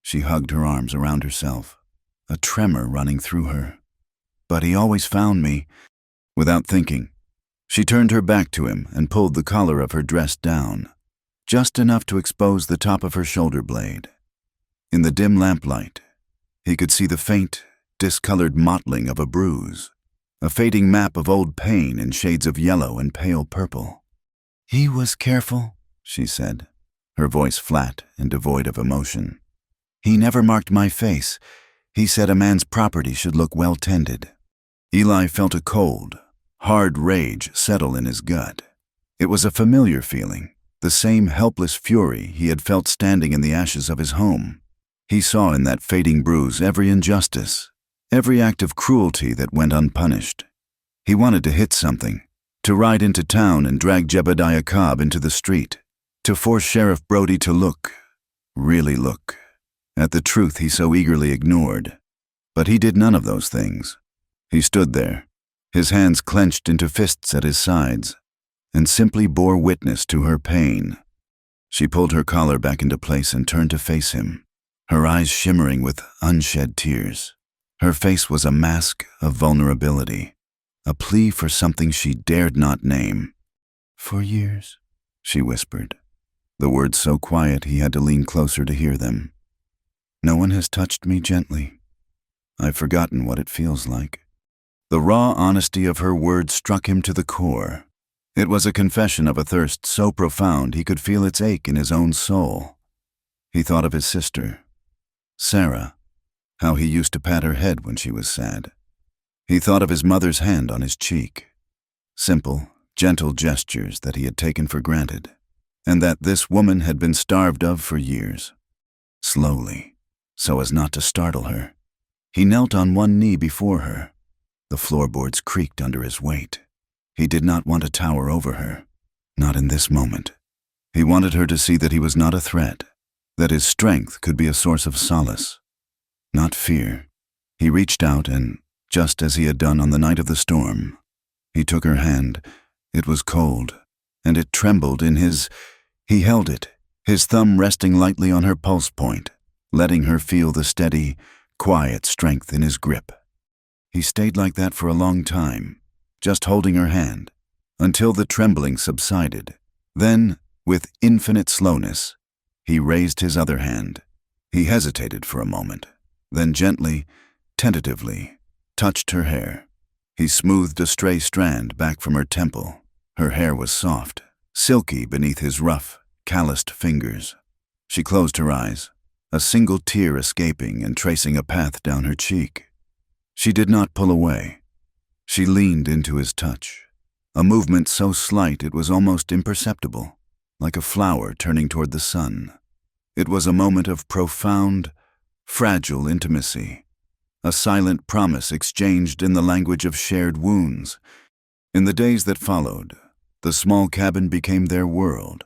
She hugged her arms around herself, a tremor running through her. "But he always found me. Without thinking, she turned her back to him and pulled the collar of her dress down, just enough to expose the top of her shoulder blade. In the dim lamplight, he could see the faint, discolored mottling of a bruise, a fading map of old pain in shades of yellow and pale purple. "He was careful," she said, her voice flat and devoid of emotion. "He never marked my face. He said a man's property should look well tended." Eli felt a cold, hard rage settle in his gut. It was a familiar feeling, the same helpless fury he had felt standing in the ashes of his home. He saw in that fading bruise every injustice, every act of cruelty that went unpunished. He wanted to hit something, to ride into town and drag Jebediah Cobb into the street, to force Sheriff Brody to look, really look, at the truth he so eagerly ignored. But he did none of those things. He stood there, his hands clenched into fists at his sides, and simply bore witness to her pain. She pulled her collar back into place and turned to face him, her eyes shimmering with unshed tears. Her face was a mask of vulnerability, a plea for something she dared not name. "For years," she whispered, the words so quiet he had to lean closer to hear them. "No one has touched me gently. I've forgotten what it feels like." The raw honesty of her words struck him to the core. It was a confession of a thirst so profound he could feel its ache in his own soul. He thought of his sister, Sarah, how he used to pat her head when she was sad. He thought of his mother's hand on his cheek, simple, gentle gestures that he had taken for granted, and that this woman had been starved of for years. Slowly, so as not to startle her, he knelt on one knee before her. The floorboards creaked under his weight. He did not want to tower over her, not in this moment. He wanted her to see that he was not a threat, that his strength could be a source of solace, not fear. He reached out and, just as he had done on the night of the storm, he took her hand. It was cold, and it trembled in his. He held it, his thumb resting lightly on her pulse point, letting her feel the steady, quiet strength in his grip. He stayed like that for a long time, just holding her hand, until the trembling subsided. Then, with infinite slowness, he raised his other hand. He hesitated for a moment, then gently, tentatively, touched her hair. He smoothed a stray strand back from her temple. Her hair was soft, silky beneath his rough, calloused fingers. She closed her eyes, a single tear escaping and tracing a path down her cheek. She did not pull away. She leaned into his touch, a movement so slight it was almost imperceptible, like a flower turning toward the sun. It was a moment of profound, fragile intimacy, a silent promise exchanged in the language of shared wounds. In the days that followed, the small cabin became their world.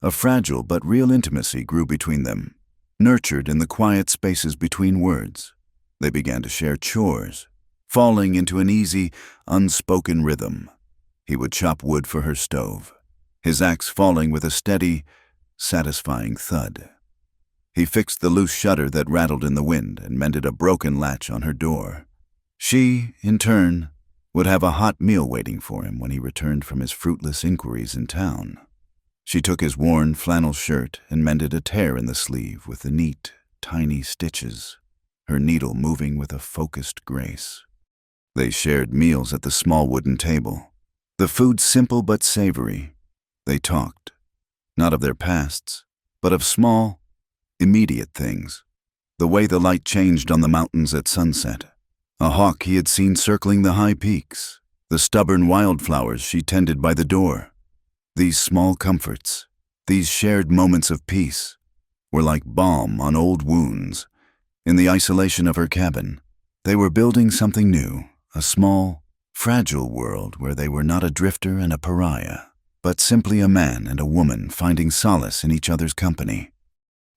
A fragile but real intimacy grew between them, nurtured in the quiet spaces between words. They began to share chores, falling into an easy, unspoken rhythm. He would chop wood for her stove, his axe falling with a steady, satisfying thud. He fixed the loose shutter that rattled in the wind and mended a broken latch on her door. She, in turn, would have a hot meal waiting for him when he returned from his fruitless inquiries in town. She took his worn flannel shirt and mended a tear in the sleeve with the neat, tiny stitches, her needle moving with a focused grace. They shared meals at the small wooden table, the food simple but savory. They talked, not of their pasts, but of small, immediate things. The way the light changed on the mountains at sunset, a hawk he had seen circling the high peaks, the stubborn wildflowers she tended by the door. These small comforts, these shared moments of peace, were like balm on old wounds. In the isolation of her cabin, they were building something new, a small, fragile world where they were not a drifter and a pariah, but simply a man and a woman finding solace in each other's company.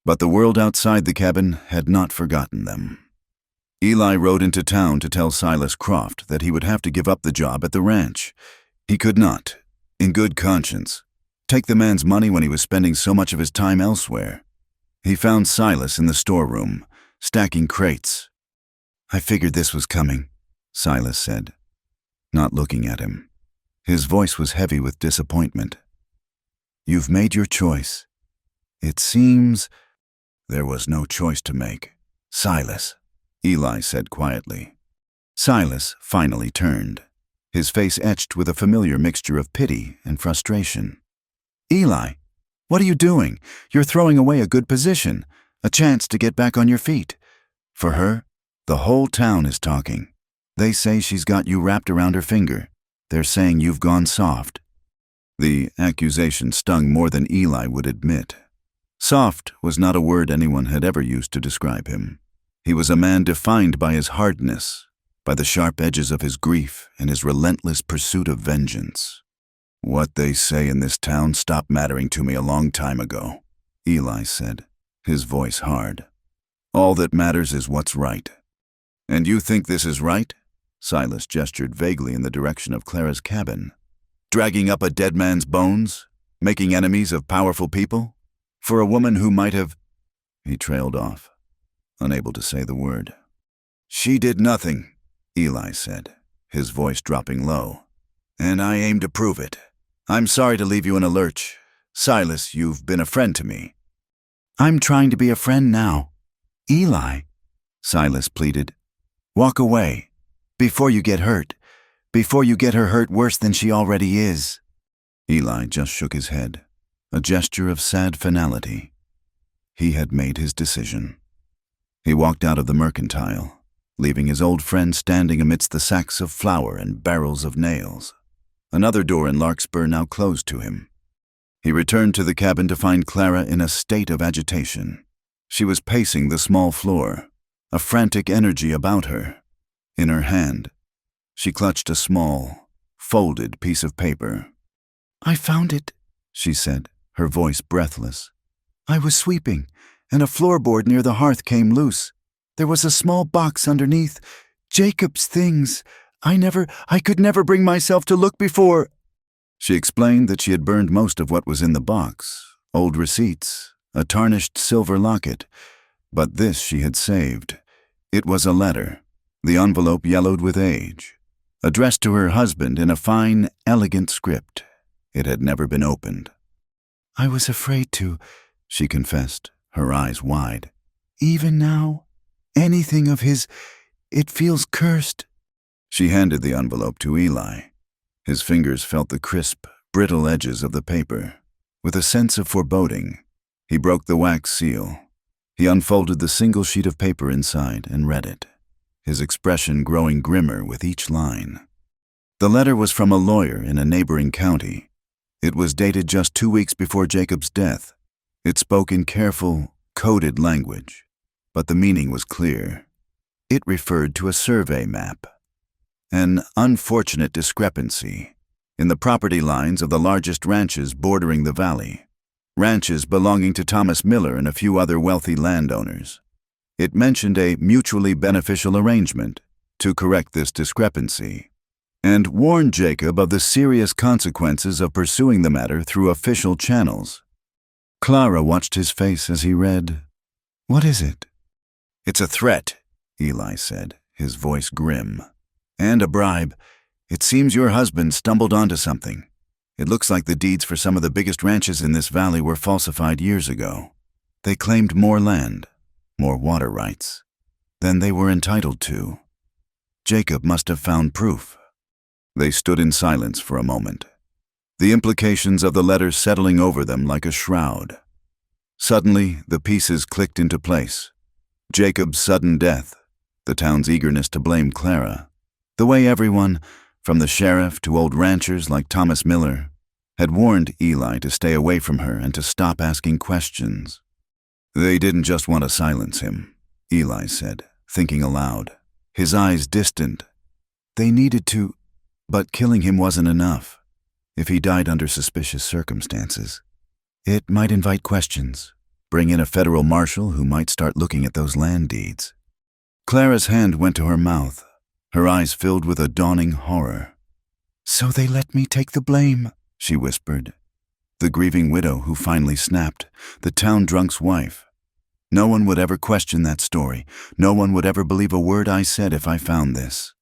But the world outside the cabin had not forgotten them. Eli rode into town to tell Silas Croft that he would have to give up the job at the ranch. He could not, in good conscience, take the man's money when he was spending so much of his time elsewhere. He found Silas in the storeroom, stacking crates. "I figured this was coming," Silas said. not looking at him. His voice was heavy with disappointment. "You've made your choice. It seems—" "There was no choice to make. Silas," Eli said quietly. Silas finally turned, his face etched with a familiar mixture of pity and frustration. "Eli, what are you doing? You're throwing away a good position, a chance to get back on your feet. For her, the whole town is talking. They say she's got you wrapped around her finger. They're saying you've gone soft." The accusation stung more than Eli would admit. Soft was not a word anyone had ever used to describe him. He was a man defined by his hardness, by the sharp edges of his grief and his relentless pursuit of vengeance. "What they say in this town stopped mattering to me a long time ago," Eli said, his voice hard. "All that matters is what's right." "And you think this is right?" Silas gestured vaguely in the direction of Clara's cabin. "Dragging up a dead man's bones? Making enemies of powerful people? For a woman who might have—" He trailed off, unable to say the word. "She did nothing," Eli said, his voice dropping low. "And I aim to prove it. I'm sorry to leave you in a lurch. Silas, you've been a friend to me." "I'm trying to be a friend now. Eli," Silas pleaded, "walk away. Before you get hurt. Before you get her hurt worse than she already is." Eli just shook his head, a gesture of sad finality. He had made his decision. He walked out of the mercantile, leaving his old friend standing amidst the sacks of flour and barrels of nails. Another door in Larkspur now closed to him. He returned to the cabin to find Clara in a state of agitation. She was pacing the small floor, a frantic energy about her. In her hand, she clutched a small, folded piece of paper. "I found it," she said, her voice breathless. "I was sweeping, and a floorboard near the hearth came loose. There was a small box underneath. Jacob's things. I could never bring myself to look before." She explained that she had burned most of what was in the box, old receipts, a tarnished silver locket, but this she had saved. It was a letter, the envelope yellowed with age, addressed to her husband in a fine, elegant script. It had never been opened. "I was afraid to," she confessed, her eyes wide. "Even now, anything of his, it feels cursed." She handed the envelope to Eli. His fingers felt the crisp, brittle edges of the paper. With a sense of foreboding, he broke the wax seal. He unfolded the single sheet of paper inside and read it, his expression growing grimmer with each line. The letter was from a lawyer in a neighboring county. It was dated just 2 weeks before Jacob's death. It spoke in careful, coded language, but the meaning was clear. It referred to a survey map. An unfortunate discrepancy in the property lines of the largest ranches bordering the valley, ranches belonging to Thomas Miller and a few other wealthy landowners. It mentioned a mutually beneficial arrangement to correct this discrepancy, and warned Jacob of the serious consequences of pursuing the matter through official channels. Clara watched his face as he read. "What is it?" "It's a threat," Eli said, his voice grim. "And a bribe. It seems your husband stumbled onto something. It looks like the deeds for some of the biggest ranches in this valley were falsified years ago. They claimed more land, more water rights, than they were entitled to. Jacob must have found proof." They stood in silence for a moment, the implications of the letter settling over them like a shroud. Suddenly, the pieces clicked into place. Jacob's sudden death, the town's eagerness to blame Clara, the way everyone, from the sheriff to old ranchers like Thomas Miller, had warned Eli to stay away from her and to stop asking questions. "They didn't just want to silence him," Eli said, thinking aloud, his eyes distant. "They needed to, but killing him wasn't enough. If he died under suspicious circumstances, it might invite questions, bring in a federal marshal who might start looking at those land deeds." Clara's hand went to her mouth, her eyes filled with a dawning horror. "So they let me take the blame," she whispered. The grieving widow who finally snapped, the town drunk's wife. "No one would ever question that story. No one would ever believe a word I said if I found this."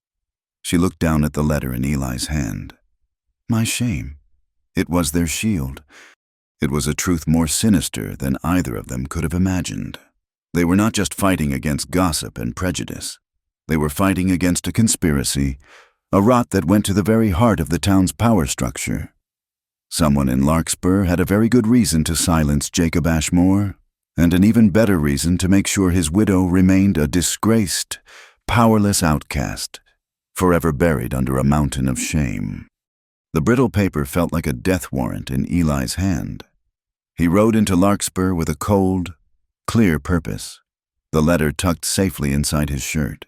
She looked down at the letter in Eli's hand. My shame. It was their shield. It was a truth more sinister than either of them could have imagined. They were not just fighting against gossip and prejudice. They were fighting against a conspiracy, a rot that went to the very heart of the town's power structure. Someone in Larkspur had a very good reason to silence Jacob Ashmore, and an even better reason to make sure his widow remained a disgraced, powerless outcast, forever buried under a mountain of shame. The brittle paper felt like a death warrant in Eli's hand. He rode into Larkspur with a cold, clear purpose, the letter tucked safely inside his shirt.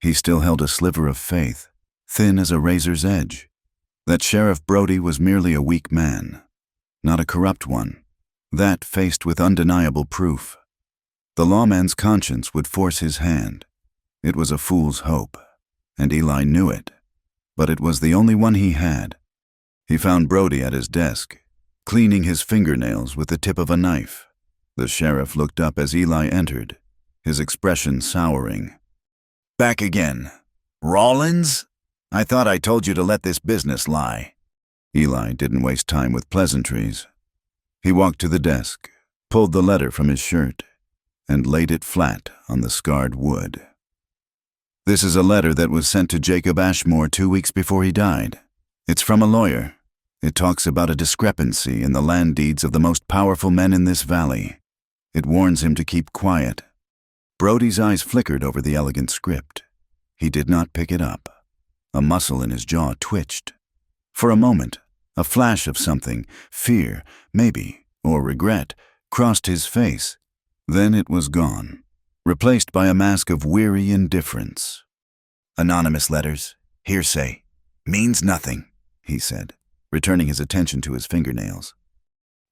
He still held a sliver of faith, thin as a razor's edge, that Sheriff Brody was merely a weak man, not a corrupt one, that faced with undeniable proof. The lawman's conscience would force his hand. It was a fool's hope, and Eli knew it, but it was the only one he had. He found Brody at his desk, cleaning his fingernails with the tip of a knife. The sheriff looked up as Eli entered, his expression souring. Back again. Rollins? I thought I told you to let this business lie. Eli didn't waste time with pleasantries. He walked to the desk, pulled the letter from his shirt, and laid it flat on the scarred wood. This is a letter that was sent to Jacob Ashmore 2 weeks before he died. It's from a lawyer. It talks about a discrepancy in the land deeds of the most powerful men in this valley. It warns him to keep quiet. Brody's eyes flickered over the elegant script. He did not pick it up. A muscle in his jaw twitched. For a moment, a flash of something, fear, maybe, or regret, crossed his face. Then it was gone, replaced by a mask of weary indifference. Anonymous letters, hearsay, means nothing, he said, returning his attention to his fingernails.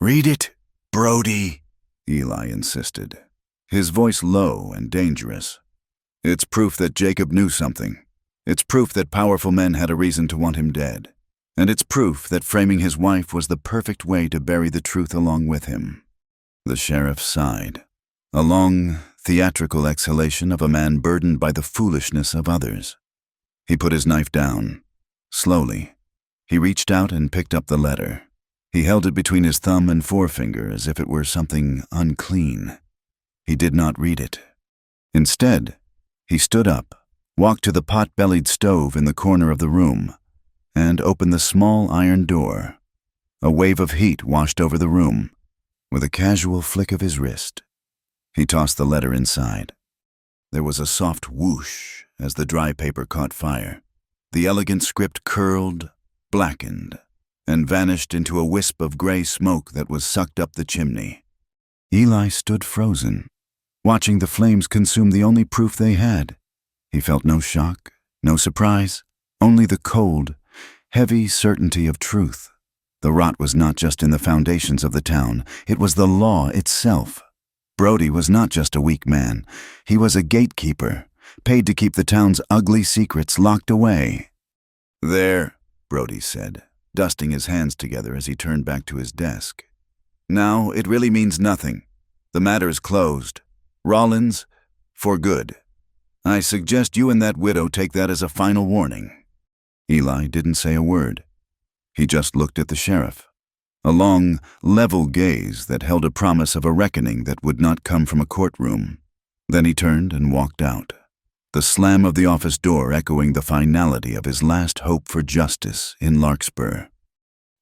Read it, Brody, Eli insisted, his voice low and dangerous. It's proof that Jacob knew something. It's proof that powerful men had a reason to want him dead. And it's proof that framing his wife was the perfect way to bury the truth along with him. The sheriff sighed, a long, theatrical exhalation of a man burdened by the foolishness of others. He put his knife down, slowly. He reached out and picked up the letter. He held it between his thumb and forefinger as if it were something unclean. He did not read it. Instead, he stood up, walked to the pot-bellied stove in the corner of the room, and opened the small iron door. A wave of heat washed over the room. With a casual flick of his wrist, he tossed the letter inside. There was a soft whoosh as the dry paper caught fire. The elegant script curled, blackened, and vanished into a wisp of gray smoke that was sucked up the chimney. Eli stood frozen, watching the flames consume the only proof they had. He felt no shock, no surprise, only the cold, heavy certainty of truth. The rot was not just in the foundations of the town, it was the law itself. Brody was not just a weak man, he was a gatekeeper, paid to keep the town's ugly secrets locked away. There, Brody said, dusting his hands together as he turned back to his desk. Now it really means nothing. The matter is closed. Rollins, for good. I suggest you and that widow take that as a final warning. Eli didn't say a word. He just looked at the sheriff, a long, level gaze that held a promise of a reckoning that would not come from a courtroom. Then he turned and walked out, the slam of the office door echoing the finality of his last hope for justice in Larkspur.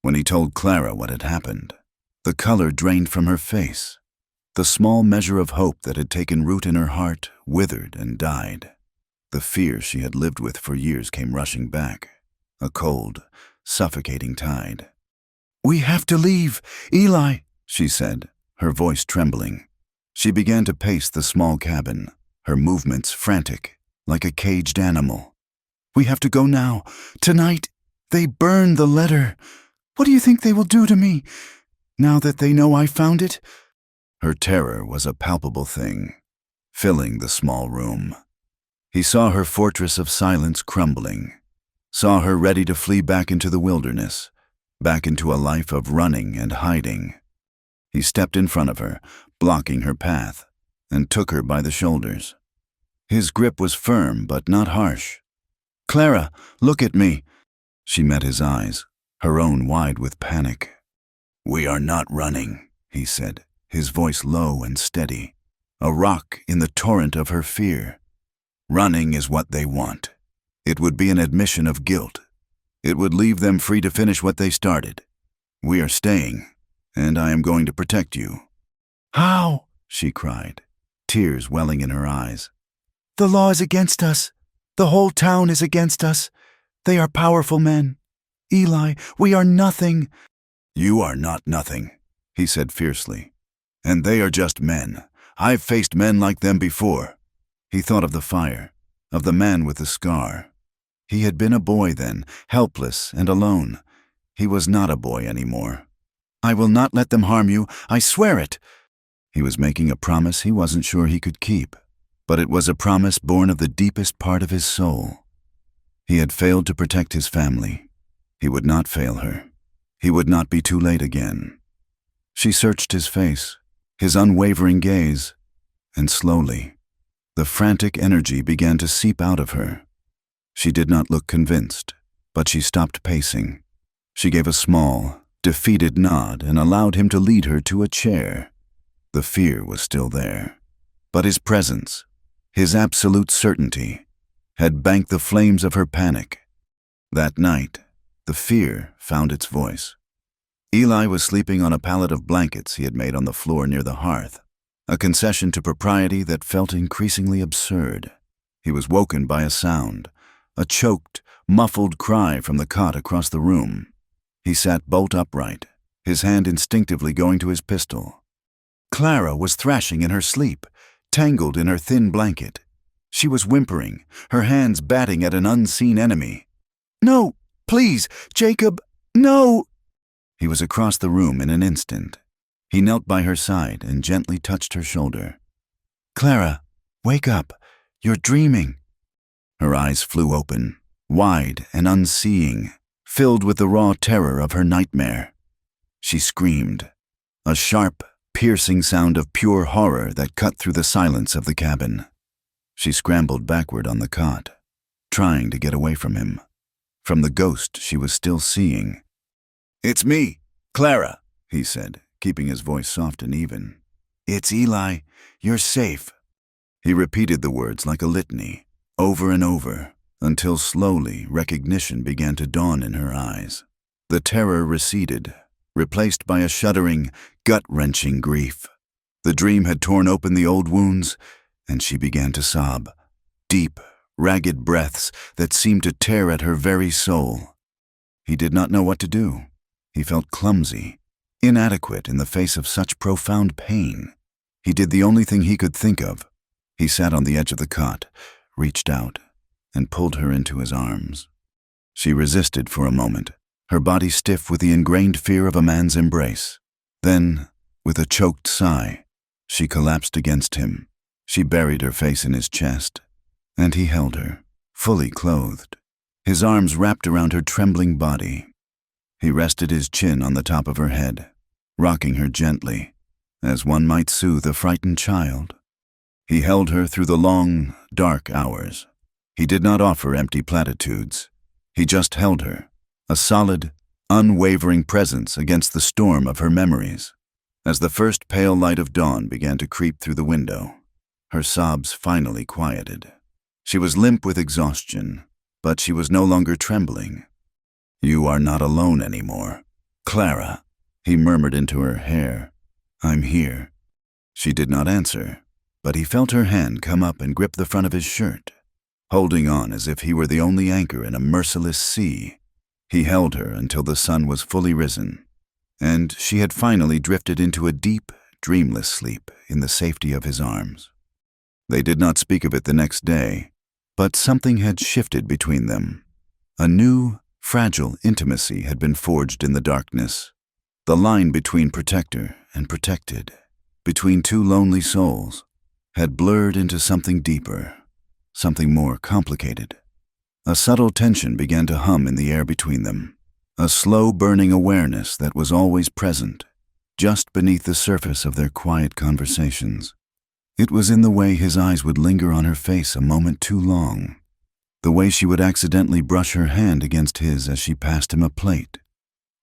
When he told Clara what had happened, the color drained from her face. The small measure of hope that had taken root in her heart withered and died. The fear she had lived with for years came rushing back, a cold, suffocating tide. We have to leave, Eli, she said, her voice trembling. She began to pace the small cabin, her movements frantic, like a caged animal. We have to go now. Tonight, they burned the letter. What do you think they will do to me, now that they know I found it? Her terror was a palpable thing, filling the small room. He saw her fortress of silence crumbling, saw her ready to flee back into the wilderness, back into a life of running and hiding. He stepped in front of her, blocking her path, and took her by the shoulders. His grip was firm but not harsh. Clara, look at me. She met his eyes, her own wide with panic. We are not running, he said, his voice low and steady, a rock in the torrent of her fear. Running is what they want. It would be an admission of guilt. It would leave them free to finish what they started. We are staying, and I am going to protect you. How? She cried, tears welling in her eyes. The law is against us. The whole town is against us. They are powerful men. Eli, we are nothing. You are not nothing, he said fiercely. And they are just men. I've faced men like them before. He thought of the fire, of the man with the scar. He had been a boy then, helpless and alone. He was not a boy anymore. I will not let them harm you, I swear it. He was making a promise he wasn't sure he could keep, but it was a promise born of the deepest part of his soul. He had failed to protect his family. He would not fail her. He would not be too late again. She searched his face, his unwavering gaze, and slowly, the frantic energy began to seep out of her. She did not look convinced, but she stopped pacing. She gave a small, defeated nod and allowed him to lead her to a chair. The fear was still there, but his presence, his absolute certainty, had banked the flames of her panic. That night, the fear found its voice. Eli was sleeping on a pallet of blankets he had made on the floor near the hearth, a concession to propriety that felt increasingly absurd. He was woken by a sound, a choked, muffled cry from the cot across the room. He sat bolt upright, his hand instinctively going to his pistol. Clara was thrashing in her sleep, tangled in her thin blanket. She was whimpering, her hands batting at an unseen enemy. No, please, Jacob, no! He was across the room in an instant. He knelt by her side and gently touched her shoulder. Clara, wake up. You're dreaming. Her eyes flew open, wide and unseeing, filled with the raw terror of her nightmare. She screamed, a sharp, piercing sound of pure horror that cut through the silence of the cabin. She scrambled backward on the cot, trying to get away from him, from the ghost she was still seeing. It's me, Clara, he said, keeping his voice soft and even. It's Eli. You're safe. He repeated the words like a litany, over and over, until slowly recognition began to dawn in her eyes. The terror receded, replaced by a shuddering, gut-wrenching grief. The dream had torn open the old wounds, and she began to sob, deep, ragged breaths that seemed to tear at her very soul. He did not know what to do. He felt clumsy, inadequate in the face of such profound pain. He did the only thing he could think of. He sat on the edge of the cot, reached out, and pulled her into his arms. She resisted for a moment, her body stiff with the ingrained fear of a man's embrace. Then, with a choked sigh, she collapsed against him. She buried her face in his chest, and he held her, fully clothed, his arms wrapped around her trembling body. He rested his chin on the top of her head, rocking her gently, as one might soothe a frightened child. He held her through the long, dark hours. He did not offer empty platitudes. He just held her, a solid, unwavering presence against the storm of her memories. As the first pale light of dawn began to creep through the window, her sobs finally quieted. She was limp with exhaustion, but she was no longer trembling. You are not alone anymore, Clara, he murmured into her hair. I'm here. She did not answer, but he felt her hand come up and grip the front of his shirt, holding on as if he were the only anchor in a merciless sea. He held her until the sun was fully risen, and she had finally drifted into a deep, dreamless sleep in the safety of his arms. They did not speak of it the next day, but something had shifted between them. A new, fragile intimacy had been forged in the darkness. The line between protector and protected, between two lonely souls, had blurred into something deeper, something more complicated. A subtle tension began to hum in the air between them, a slow-burning awareness that was always present, just beneath the surface of their quiet conversations. It was in the way his eyes would linger on her face a moment too long. The way she would accidentally brush her hand against his as she passed him a plate.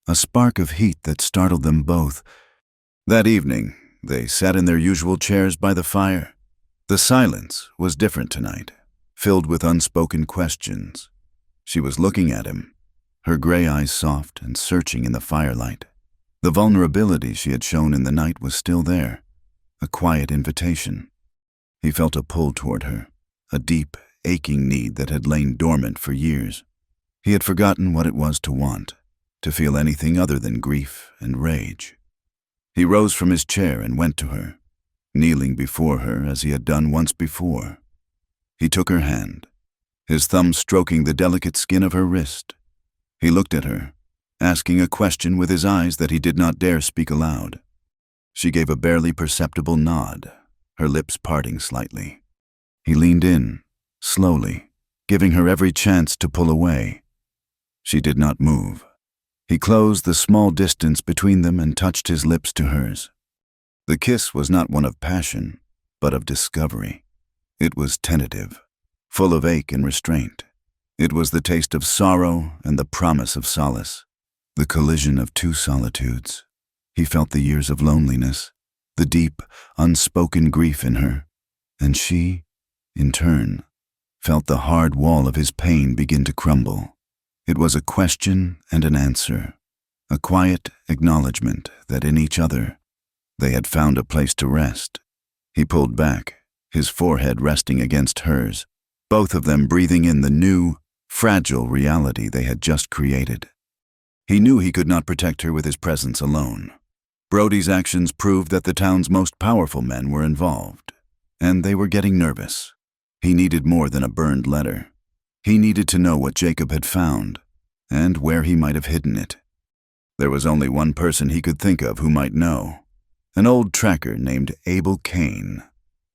A spark of heat that startled them both. That evening, they sat in their usual chairs by the fire. The silence was different tonight, filled with unspoken questions. She was looking at him, her gray eyes soft and searching in the firelight. The vulnerability she had shown in the night was still there, a quiet invitation. He felt a pull toward her, a deep, aching need that had lain dormant for years. He had forgotten what it was to want, to feel anything other than grief and rage. He rose from his chair and went to her, kneeling before her as he had done once before. He took her hand, his thumb stroking the delicate skin of her wrist. He looked at her, asking a question with his eyes that he did not dare speak aloud. She gave a barely perceptible nod, her lips parting slightly. He leaned in, slowly, giving her every chance to pull away. She did not move. He closed the small distance between them and touched his lips to hers. The kiss was not one of passion, but of discovery. It was tentative, full of ache and restraint. It was the taste of sorrow and the promise of solace, the collision of two solitudes. He felt the years of loneliness, the deep, unspoken grief in her, and she, in turn, felt the hard wall of his pain begin to crumble. It was a question and an answer, a quiet acknowledgement that in each other they had found a place to rest. He pulled back, his forehead resting against hers, both of them breathing in the new, fragile reality they had just created. He knew he could not protect her with his presence alone. Brody's actions proved that the town's most powerful men were involved, and they were getting nervous. He needed more than a burned letter. He needed to know what Jacob had found, and where he might have hidden it. There was only one person he could think of who might know, an old tracker named Abel Kane,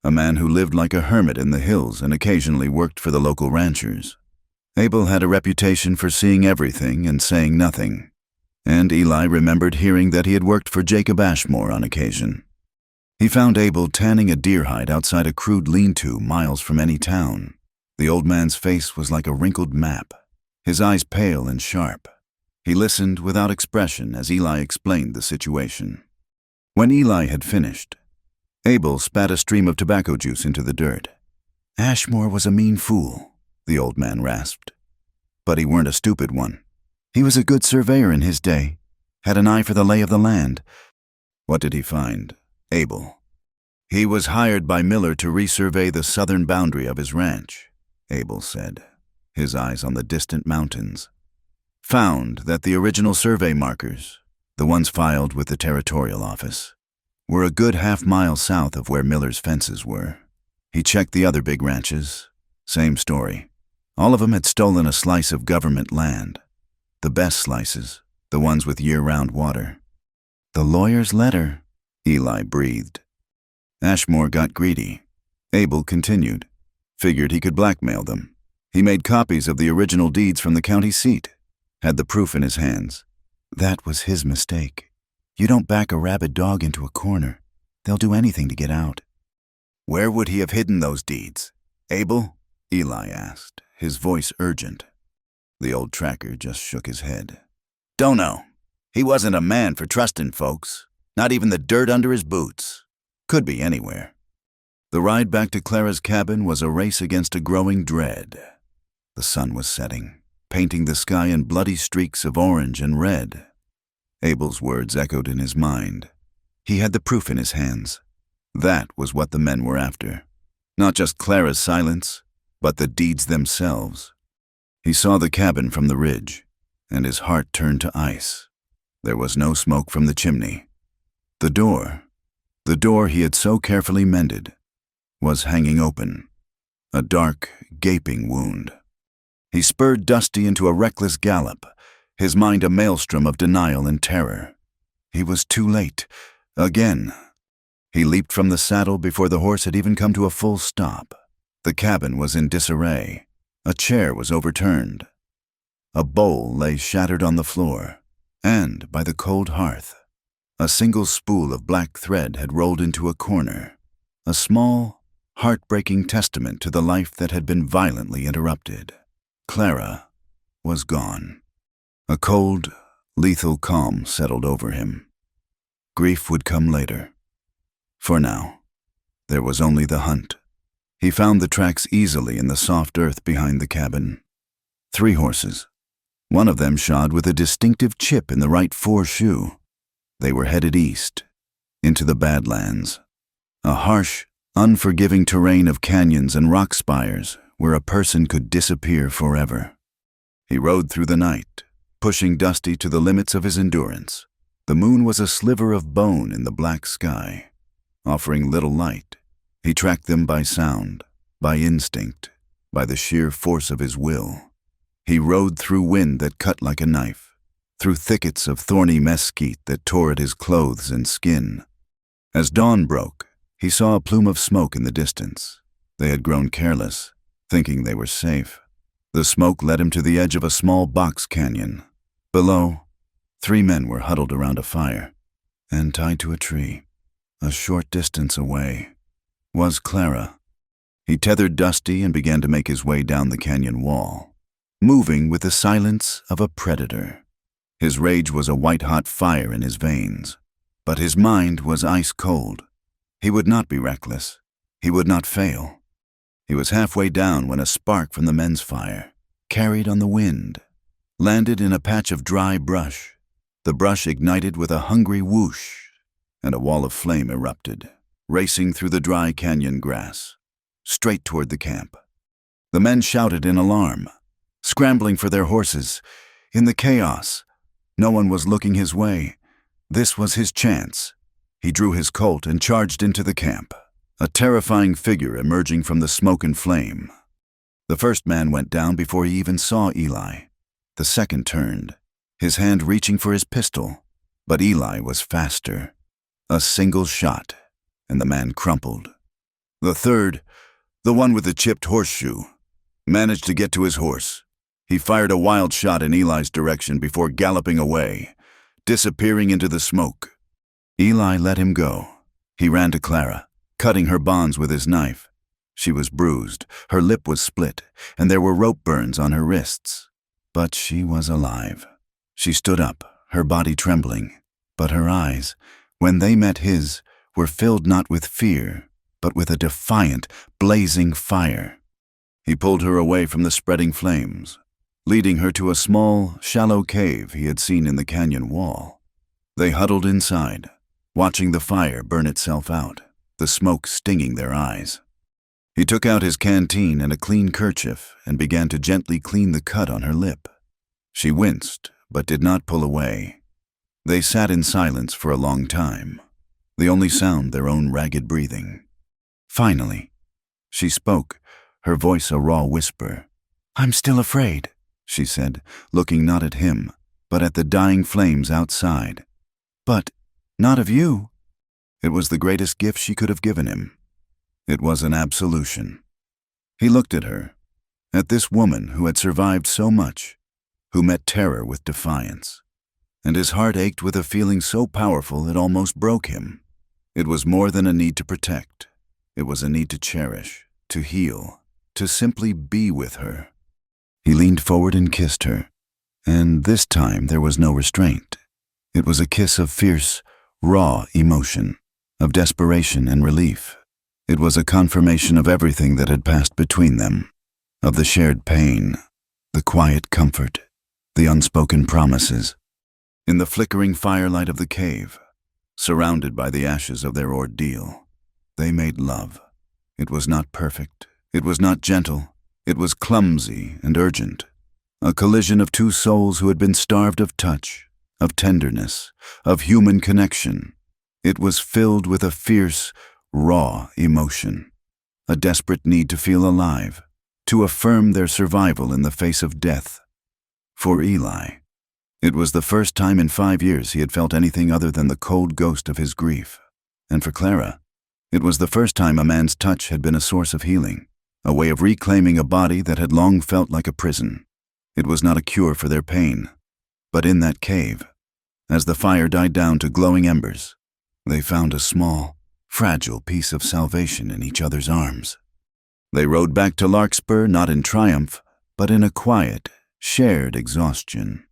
a man who lived like a hermit in the hills and occasionally worked for the local ranchers. Abel had a reputation for seeing everything and saying nothing, and Eli remembered hearing that he had worked for Jacob Ashmore on occasion. He found Abel tanning a deer hide outside a crude lean-to miles from any town. The old man's face was like a wrinkled map, his eyes pale and sharp. He listened without expression as Eli explained the situation. When Eli had finished, Abel spat a stream of tobacco juice into the dirt. "Ashmore was a mean fool," the old man rasped. "But he weren't a stupid one. He was a good surveyor in his day, had an eye for the lay of the land." "What did he find?" "Abel. He was hired by Miller to resurvey the southern boundary of his ranch," Abel said, his eyes on the distant mountains. "Found that the original survey markers, the ones filed with the territorial office, were a good half-mile south of where Miller's fences were. He checked the other big ranches. Same story. All of them had stolen a slice of government land. The best slices, the ones with year-round water." "The lawyer's letter," Eli breathed. "Ashmore got greedy," Abel continued. "Figured he could blackmail them. He made copies of the original deeds from the county seat. Had the proof in his hands." "That was his mistake. You don't back a rabid dog into a corner. They'll do anything to get out." "Where would he have hidden those deeds? Abel?" Eli asked, his voice urgent. The old tracker just shook his head. "Don't know. He wasn't a man for trusting folks, not even the dirt under his boots. Could be anywhere." The ride back to Clara's cabin was a race against a growing dread. The sun was setting, painting the sky in bloody streaks of orange and red. Abel's words echoed in his mind. He had the proof in his hands. That was what the men were after. Not just Clara's silence, but the deeds themselves. He saw the cabin from the ridge, and his heart turned to ice. There was no smoke from the chimney. The door he had so carefully mended, was hanging open, a dark, gaping wound. He spurred Dusty into a reckless gallop, his mind a maelstrom of denial and terror. He was too late. Again. He leaped from the saddle before the horse had even come to a full stop. The cabin was in disarray. A chair was overturned. A bowl lay shattered on the floor, and by the cold hearth, a single spool of black thread had rolled into a corner, a small, heartbreaking testament to the life that had been violently interrupted. Clara was gone. A cold, lethal calm settled over him. Grief would come later. For now, there was only the hunt. He found the tracks easily in the soft earth behind the cabin. 3 horses. One of them shod with a distinctive chip in the right foreshoe. They were headed east, into the Badlands, a harsh, unforgiving terrain of canyons and rock spires where a person could disappear forever. He rode through the night, pushing Dusty to the limits of his endurance. The moon was a sliver of bone in the black sky, offering little light. He tracked them by sound, by instinct, by the sheer force of his will. He rode through wind that cut like a knife, through thickets of thorny mesquite that tore at his clothes and skin. As dawn broke, he saw a plume of smoke in the distance. They had grown careless, thinking they were safe. The smoke led him to the edge of a small box canyon. Below, 3 men were huddled around a fire and tied to a tree. A short distance away was Clara. He tethered Dusty and began to make his way down the canyon wall, moving with the silence of a predator. His rage was a white-hot fire in his veins, but his mind was ice-cold. He would not be reckless. He would not fail. He was halfway down when a spark from the men's fire, carried on the wind, landed in a patch of dry brush. The brush ignited with a hungry whoosh, and a wall of flame erupted, racing through the dry canyon grass, straight toward the camp. The men shouted in alarm, scrambling for their horses. In the chaos, no one was looking his way. This was his chance. He drew his Colt and charged into the camp, a terrifying figure emerging from the smoke and flame. The first man went down before he even saw Eli. The second turned, his hand reaching for his pistol, but Eli was faster. A single shot, and the man crumpled. The third, the one with the chipped horseshoe, managed to get to his horse. He fired a wild shot in Eli's direction before galloping away, disappearing into the smoke. Eli let him go. He ran to Clara, cutting her bonds with his knife. She was bruised, her lip was split, and there were rope burns on her wrists. But she was alive. She stood up, her body trembling, but her eyes, when they met his, were filled not with fear, but with a defiant, blazing fire. He pulled her away from the spreading flames, leading her to a small, shallow cave he had seen in the canyon wall. They huddled inside, watching the fire burn itself out, the smoke stinging their eyes. He took out his canteen and a clean kerchief and began to gently clean the cut on her lip. She winced, but did not pull away. They sat in silence for a long time, the only sound their own ragged breathing. Finally, she spoke, her voice a raw whisper. "I'm still afraid," she said, looking not at him, but at the dying flames outside. "But not of you." It was the greatest gift she could have given him. It was an absolution. He looked at her, at this woman who had survived so much, who met terror with defiance, and his heart ached with a feeling so powerful it almost broke him. It was more than a need to protect. It was a need to cherish, to heal, to simply be with her. He leaned forward and kissed her, and this time there was no restraint. It was a kiss of fierce, raw emotion, of desperation and relief. It was a confirmation of everything that had passed between them, of the shared pain, the quiet comfort, the unspoken promises. In the flickering firelight of the cave, surrounded by the ashes of their ordeal, they made love. It was not perfect. It was not gentle. It was clumsy and urgent. A collision of 2 souls who had been starved of touch, of tenderness, of human connection. It was filled with a fierce, raw emotion, a desperate need to feel alive, to affirm their survival in the face of death. For Eli, it was the first time in 5 years he had felt anything other than the cold ghost of his grief. And for Clara, it was the first time a man's touch had been a source of healing, a way of reclaiming a body that had long felt like a prison. It was not a cure for their pain, but in that cave, as the fire died down to glowing embers, they found a small, fragile piece of salvation in each other's arms. They rode back to Larkspur not in triumph, but in a quiet, shared exhaustion.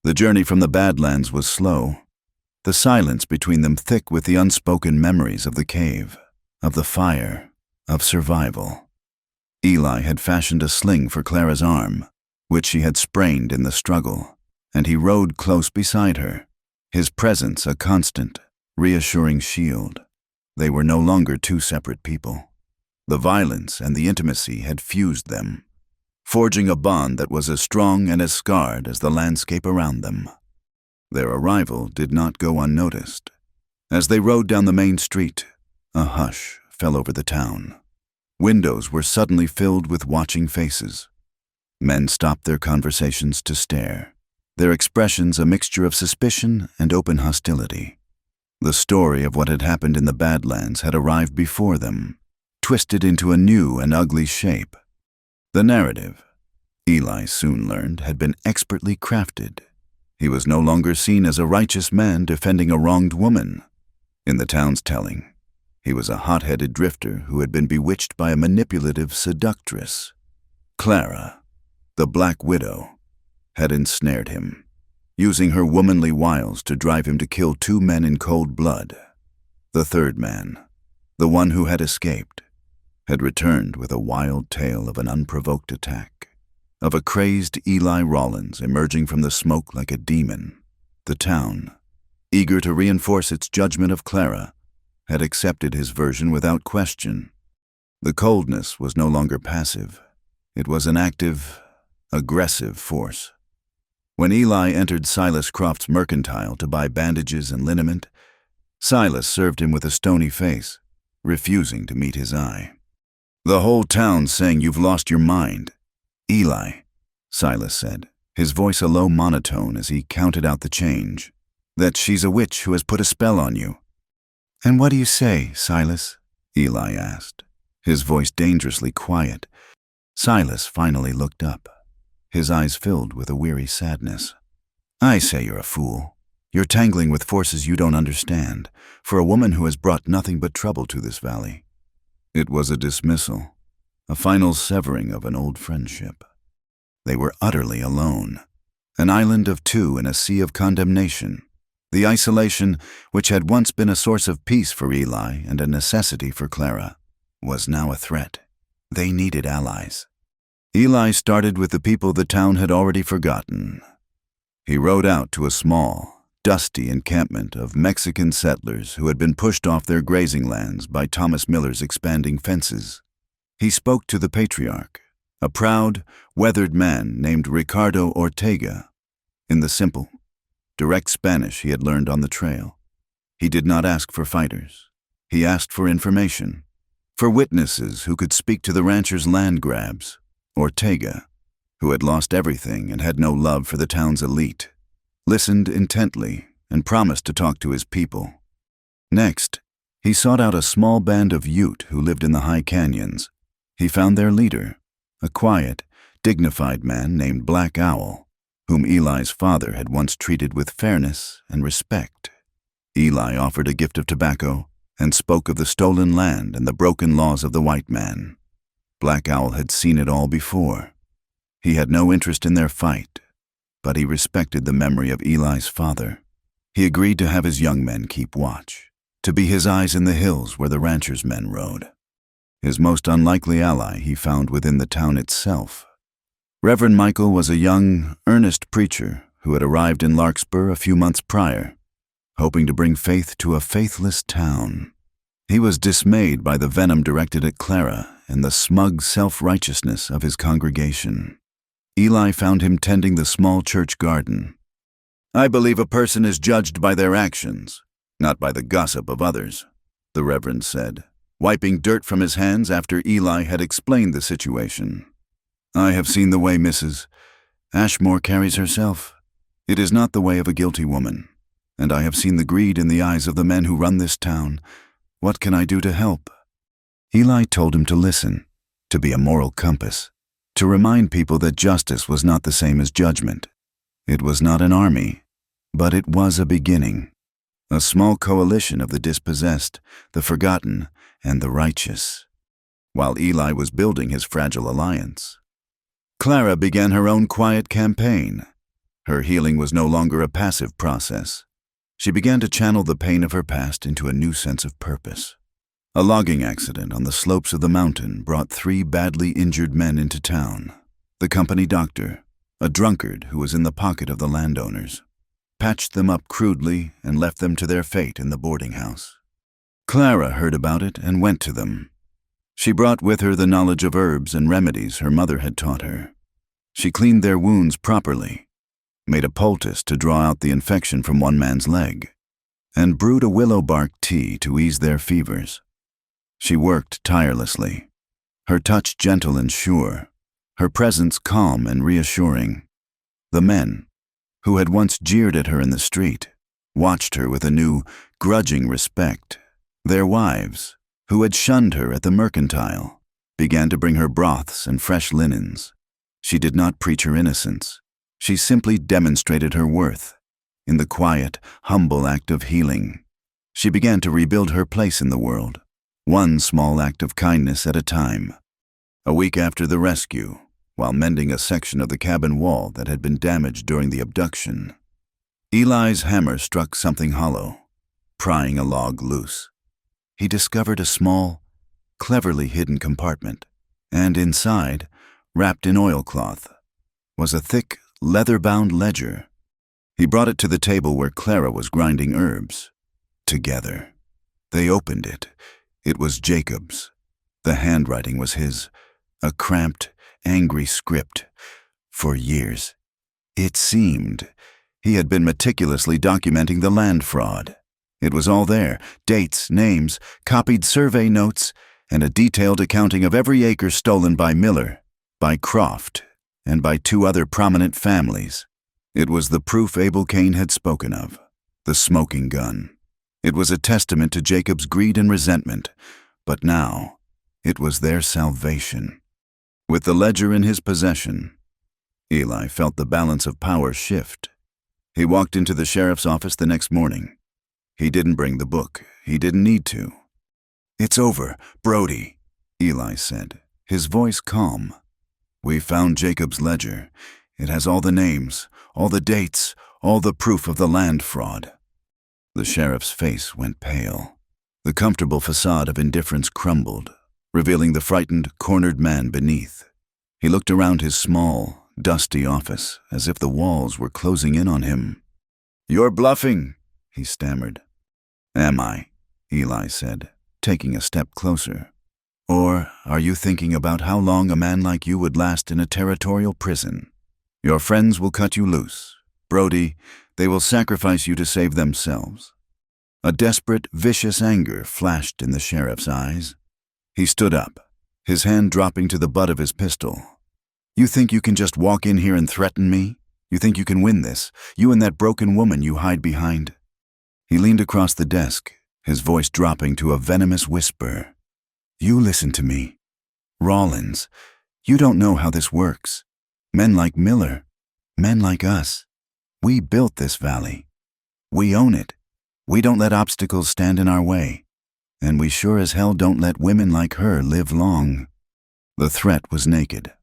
The journey from the Badlands was slow, the silence between them thick with the unspoken memories of the cave, of the fire, of survival. Eli had fashioned a sling for Clara's arm, which she had sprained in the struggle, and he rode close beside her, his presence a constant, reassuring shield. They were no longer two separate people. The violence and the intimacy had fused them, forging a bond that was as strong and as scarred as the landscape around them. Their arrival did not go unnoticed. As they rode down the main street, a hush fell over the town. Windows were suddenly filled with watching faces. Men stopped their conversations to stare, their expressions a mixture of suspicion and open hostility. The story of what had happened in the Badlands had arrived before them, twisted into a new and ugly shape. The narrative, Eli soon learned, had been expertly crafted. He was no longer seen as a righteous man defending a wronged woman. In the town's telling, he was a hot-headed drifter who had been bewitched by a manipulative seductress. Clara, the Black Widow, had ensnared him, using her womanly wiles to drive him to kill two men in cold blood. The third man, the one who had escaped, had returned with a wild tale of an unprovoked attack, of a crazed Eli Rollins emerging from the smoke like a demon. The town, eager to reinforce its judgment of Clara, had accepted his version without question. The coldness was no longer passive. It was an active, aggressive force. When Eli entered Silas Croft's mercantile to buy bandages and liniment, Silas served him with a stony face, refusing to meet his eye. "The whole town's saying you've lost your mind, Eli," Silas said, his voice a low monotone as he counted out the change. "That she's a witch who has put a spell on you." "And what do you say, Silas?" Eli asked, his voice dangerously quiet. Silas finally looked up, his eyes filled with a weary sadness. "I say you're a fool. You're tangling with forces you don't understand, for a woman who has brought nothing but trouble to this valley." It was a dismissal, a final severing of an old friendship. They were utterly alone, an island of two in a sea of condemnation. The isolation, which had once been a source of peace for Eli and a necessity for Clara, was now a threat. They needed allies. Eli started with the people the town had already forgotten. He rode out to a small, dusty encampment of Mexican settlers who had been pushed off their grazing lands by Thomas Miller's expanding fences. He spoke to the patriarch, a proud, weathered man named Ricardo Ortega, in the simple, direct Spanish he had learned on the trail. He did not ask for fighters. He asked for information, for witnesses who could speak to the rancher's land grabs. Ortega, who had lost everything and had no love for the town's elite, listened intently and promised to talk to his people. Next, he sought out a small band of Ute who lived in the high canyons. He found their leader, a quiet, dignified man named Black Owl, whom Eli's father had once treated with fairness and respect. Eli offered a gift of tobacco and spoke of the stolen land and the broken laws of the white man. Black Owl had seen it all before. He had no interest in their fight, but he respected the memory of Eli's father. He agreed to have his young men keep watch, to be his eyes in the hills where the rancher's men rode. His most unlikely ally he found within the town itself. Reverend Michael was a young, earnest preacher who had arrived in Larkspur a few months prior, hoping to bring faith to a faithless town. He was dismayed by the venom directed at Clara and the smug self-righteousness of his congregation. Eli found him tending the small church garden. "I believe a person is judged by their actions, not by the gossip of others," the Reverend said, wiping dirt from his hands after Eli had explained the situation. "I have seen the way Mrs. Ashmore carries herself. It is not the way of a guilty woman, and I have seen the greed in the eyes of the men who run this town. What can I do to help?" Eli told him to listen, to be a moral compass, to remind people that justice was not the same as judgment. It was not an army, but it was a beginning, a small coalition of the dispossessed, the forgotten, and the righteous. While Eli was building his fragile alliance, Clara began her own quiet campaign. Her healing was no longer a passive process. She began to channel the pain of her past into a new sense of purpose. A logging accident on the slopes of the mountain brought 3 badly injured men into town. The company doctor, a drunkard who was in the pocket of the landowners, patched them up crudely and left them to their fate in the boarding house. Clara heard about it and went to them. She brought with her the knowledge of herbs and remedies her mother had taught her. She cleaned their wounds properly, made a poultice to draw out the infection from one man's leg, and brewed a willow bark tea to ease their fevers. She worked tirelessly, her touch gentle and sure, her presence calm and reassuring. The men, who had once jeered at her in the street, watched her with a new, grudging respect. Their wives, who had shunned her at the mercantile, began to bring her broths and fresh linens. She did not preach her innocence. She simply demonstrated her worth. In the quiet, humble act of healing, she began to rebuild her place in the world, one small act of kindness at a time. A week after the rescue, while mending a section of the cabin wall that had been damaged during the abduction, Eli's hammer struck something hollow, prying a log loose. He discovered a small, cleverly hidden compartment, and inside, wrapped in oilcloth, was a thick, leather-bound ledger. He brought it to the table where Clara was grinding herbs. Together, they opened it. It was Jacob's. The handwriting was his, a cramped, angry script. For years, it seemed, he had been meticulously documenting the land fraud. It was all there, dates, names, copied survey notes, and a detailed accounting of every acre stolen by Miller, by Croft, and by 2 other prominent families. It was the proof Abel Kane had spoken of, the smoking gun. It was a testament to Jacob's greed and resentment, but now it was their salvation. With the ledger in his possession, Eli felt the balance of power shift. He walked into the sheriff's office the next morning. He didn't bring the book. He didn't need to. "It's over, Brody," Eli said, his voice calm. "We found Jacob's ledger. It has all the names, all the dates, all the proof of the land fraud." The sheriff's face went pale. The comfortable facade of indifference crumbled, revealing the frightened, cornered man beneath. He looked around his small, dusty office as if the walls were closing in on him. "You're bluffing," he stammered. "Am I?" Eli said, taking a step closer. "Or are you thinking about how long a man like you would last in a territorial prison? Your friends will cut you loose. Brody, they will sacrifice you to save themselves." A desperate, vicious anger flashed in the sheriff's eyes. He stood up, his hand dropping to the butt of his pistol. "You think you can just walk in here and threaten me? You think you can win this, you and that broken woman you hide behind?" He leaned across the desk, his voice dropping to a venomous whisper. "You listen to me. Rollins, you don't know how this works. Men like Miller, men like us, we built this valley. We own it. We don't let obstacles stand in our way. And we sure as hell don't let women like her live long." The threat was naked,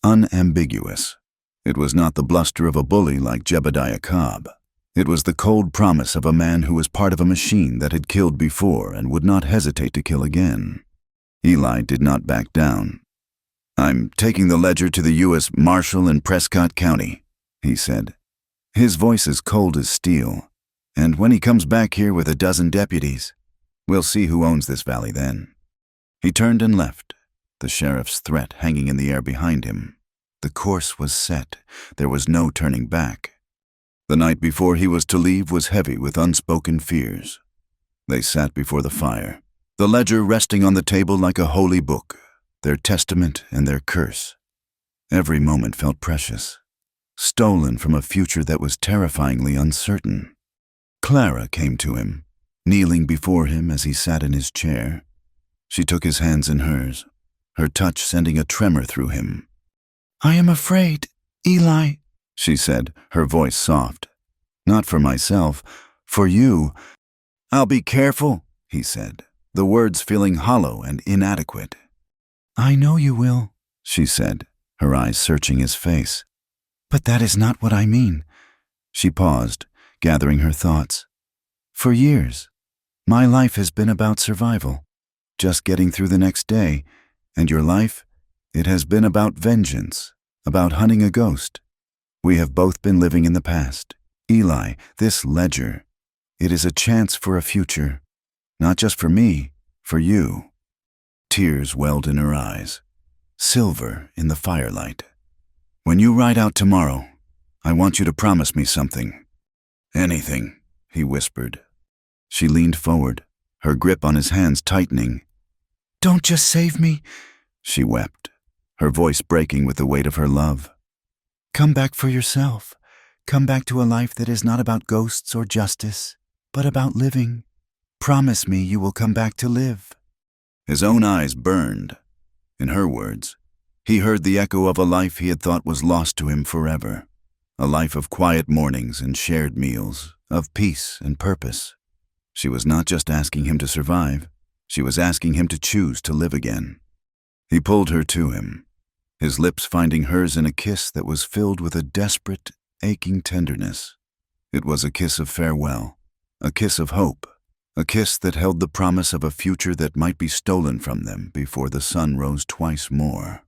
unambiguous. It was not the bluster of a bully like Jebediah Cobb. It was the cold promise of a man who was part of a machine that had killed before and would not hesitate to kill again. Eli did not back down. "I'm taking the ledger to the U.S. Marshal in Prescott County," he said, his voice as cold as steel. "And when he comes back here with a dozen deputies, we'll see who owns this valley then." He turned and left, the sheriff's threat hanging in the air behind him. The course was set. There was no turning back. The night before he was to leave was heavy with unspoken fears. They sat before the fire, the ledger resting on the table like a holy book, their testament and their curse. Every moment felt precious, stolen from a future that was terrifyingly uncertain. Clara came to him, kneeling before him as he sat in his chair. She took his hands in hers, her touch sending a tremor through him. "I am afraid, Eli," she said, her voice soft. "Not for myself, for you." "I'll be careful," he said, the words feeling hollow and inadequate. "I know you will," she said, her eyes searching his face. "But that is not what I mean." She paused, gathering her thoughts. "For years, my life has been about survival, just getting through the next day, and your life, it has been about vengeance, about hunting a ghost. We have both been living in the past. Eli, this ledger, it is a chance for a future, not just for me, for you." Tears welled in her eyes, silver in the firelight. "When you ride out tomorrow, I want you to promise me something." "Anything," he whispered. She leaned forward, her grip on his hands tightening. "Don't just save me," she wept, her voice breaking with the weight of her love. "Come back for yourself. Come back to a life that is not about ghosts or justice, but about living. Promise me you will come back to live." His own eyes burned. In her words, he heard the echo of a life he had thought was lost to him forever. A life of quiet mornings and shared meals, of peace and purpose. She was not just asking him to survive, she was asking him to choose to live again. He pulled her to him, his lips finding hers in a kiss that was filled with a desperate, aching tenderness. It was a kiss of farewell, a kiss of hope, a kiss that held the promise of a future that might be stolen from them before the sun rose twice more.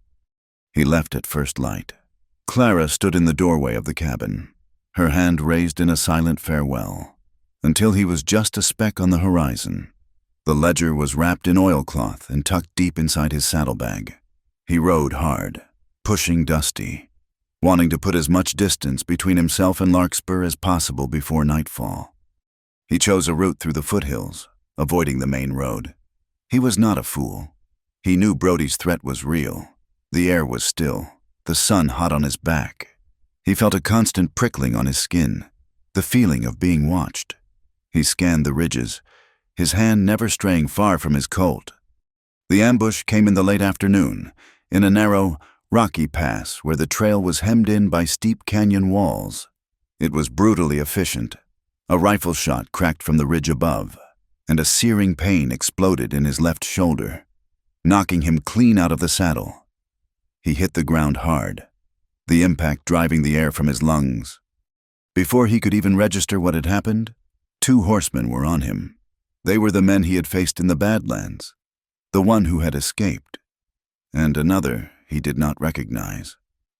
He left at first light. Clara stood in the doorway of the cabin, her hand raised in a silent farewell, until he was just a speck on the horizon. The ledger was wrapped in oilcloth and tucked deep inside his saddlebag. He rode hard, pushing Dusty, wanting to put as much distance between himself and Larkspur as possible before nightfall. He chose a route through the foothills, avoiding the main road. He was not a fool. He knew Brody's threat was real. The air was still, the sun hot on his back. He felt a constant prickling on his skin, the feeling of being watched. He scanned the ridges, his hand never straying far from his Colt. The ambush came in the late afternoon, in a narrow, rocky pass where the trail was hemmed in by steep canyon walls. It was brutally efficient. A rifle shot cracked from the ridge above, and a searing pain exploded in his left shoulder, knocking him clean out of the saddle. He hit the ground hard, the impact driving the air from his lungs. Before he could even register what had happened, 2 horsemen were on him. They were the men he had faced in the Badlands, the one who had escaped, and another he did not recognize.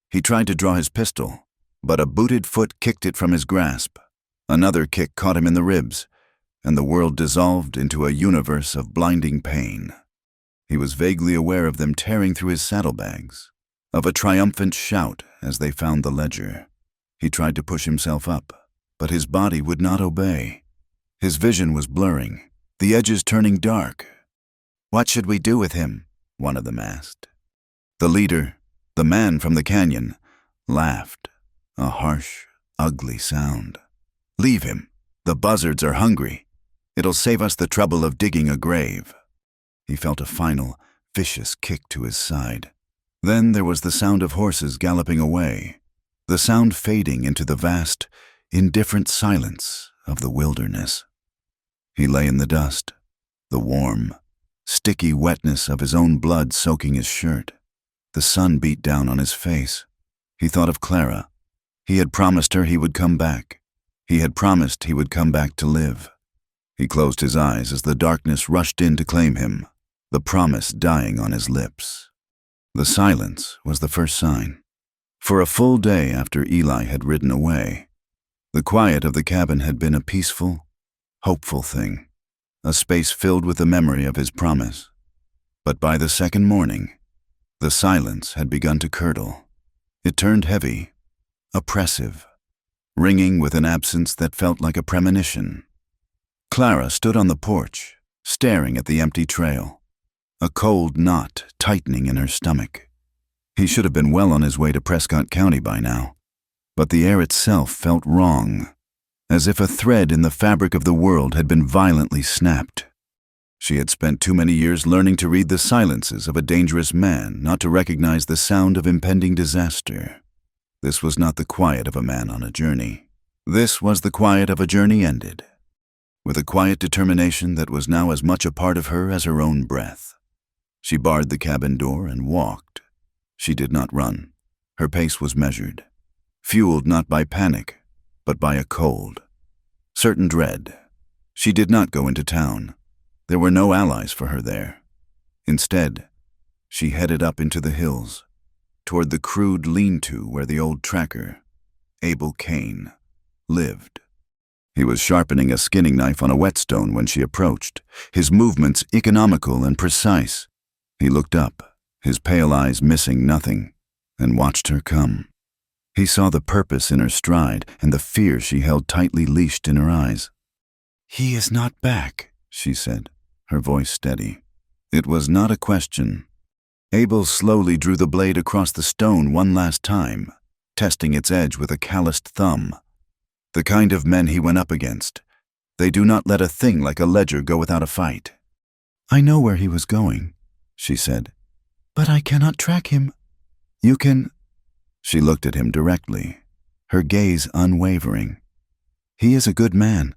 He tried to draw his pistol, but a booted foot kicked it from his grasp. Another kick caught him in the ribs, and the world dissolved into a universe of blinding pain. He was vaguely aware of them tearing through his saddlebags, of a triumphant shout as they found the ledger. He tried to push himself up, but his body would not obey. His vision was blurring, the edges turning dark. "What should we do with him?" one of them asked. The leader, the man from the canyon, laughed, a harsh, ugly sound. "Leave him. The buzzards are hungry. It'll save us the trouble of digging a grave." He felt a final, vicious kick to his side. Then there was the sound of horses galloping away, the sound fading into the vast, indifferent silence of the wilderness. He lay in the dust, the warm, sticky wetness of his own blood soaking his shirt. The sun beat down on his face. He thought of Clara. He had promised her he would come back. He had promised he would come back to live. He closed his eyes as the darkness rushed in to claim him, the promise dying on his lips. The silence was the first sign. For a full day after Eli had ridden away, the quiet of the cabin had been a peaceful, hopeful thing, a space filled with the memory of his promise. But by the second morning, the silence had begun to curdle. It turned heavy, oppressive, ringing with an absence that felt like a premonition. Clara stood on the porch, staring at the empty trail, a cold knot tightening in her stomach. He should have been well on his way to Prescott County by now, but the air itself felt wrong, as if a thread in the fabric of the world had been violently snapped. She had spent too many years learning to read the silences of a dangerous man, not to recognize the sound of impending disaster. This was not the quiet of a man on a journey. This was the quiet of a journey ended, with a quiet determination that was now as much a part of her as her own breath. She barred the cabin door and walked. She did not run. Her pace was measured, fueled not by panic, but by a cold, certain dread. She did not go into town. There were no allies for her there. Instead, she headed up into the hills, toward the crude lean-to where the old tracker, Abel Kane, lived. He was sharpening a skinning knife on a whetstone when she approached, his movements economical and precise. He looked up, his pale eyes missing nothing, and watched her come. He saw the purpose in her stride and the fear she held tightly leashed in her eyes. "He is not back," she said, her voice steady. It was not a question. Abel slowly drew the blade across the stone one last time, testing its edge with a calloused thumb. The kind of men he went up against. They do not let a thing like a ledger go without a fight. "I know where he was going," she said, "but I cannot track him." "You can—" She looked at him directly, her gaze unwavering. "He is a good man.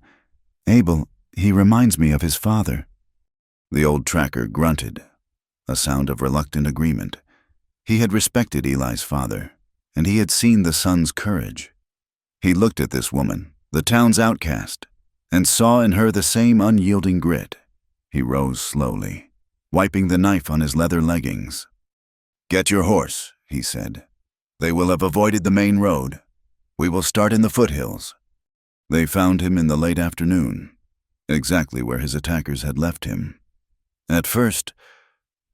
Abel, he reminds me of his father." The old tracker grunted, a sound of reluctant agreement. He had respected Eli's father, and he had seen the son's courage. He looked at this woman, the town's outcast, and saw in her the same unyielding grit. He rose slowly, wiping the knife on his leather leggings. "Get your horse," he said. "They will have avoided the main road. We will start in the foothills." They found him in the late afternoon, exactly where his attackers had left him. At first,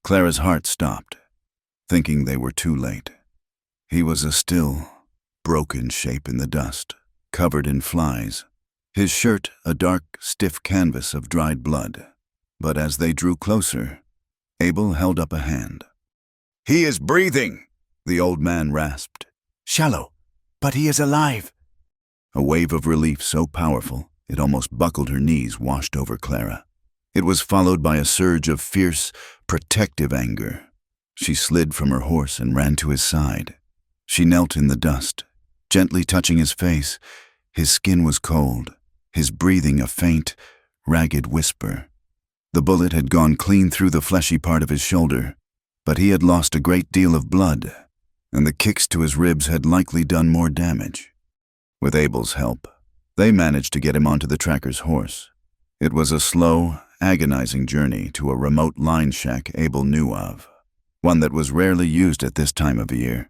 Clara's heart stopped, thinking they were too late. He was a still, broken shape in the dust, covered in flies, his shirt a dark, stiff canvas of dried blood. But as they drew closer, Abel held up a hand. "He is breathing," the old man rasped. "Shallow, but he is alive." A wave of relief so powerful it almost buckled her knees washed over Clara. It was followed by a surge of fierce, protective anger. She slid from her horse and ran to his side. She knelt in the dust, gently touching his face. His skin was cold, his breathing a faint, ragged whisper. The bullet had gone clean through the fleshy part of his shoulder, but he had lost a great deal of blood, and the kicks to his ribs had likely done more damage. With Abel's help, they managed to get him onto the tracker's horse. It was a slow, agonizing journey to a remote line shack Abel knew of, one that was rarely used at this time of year.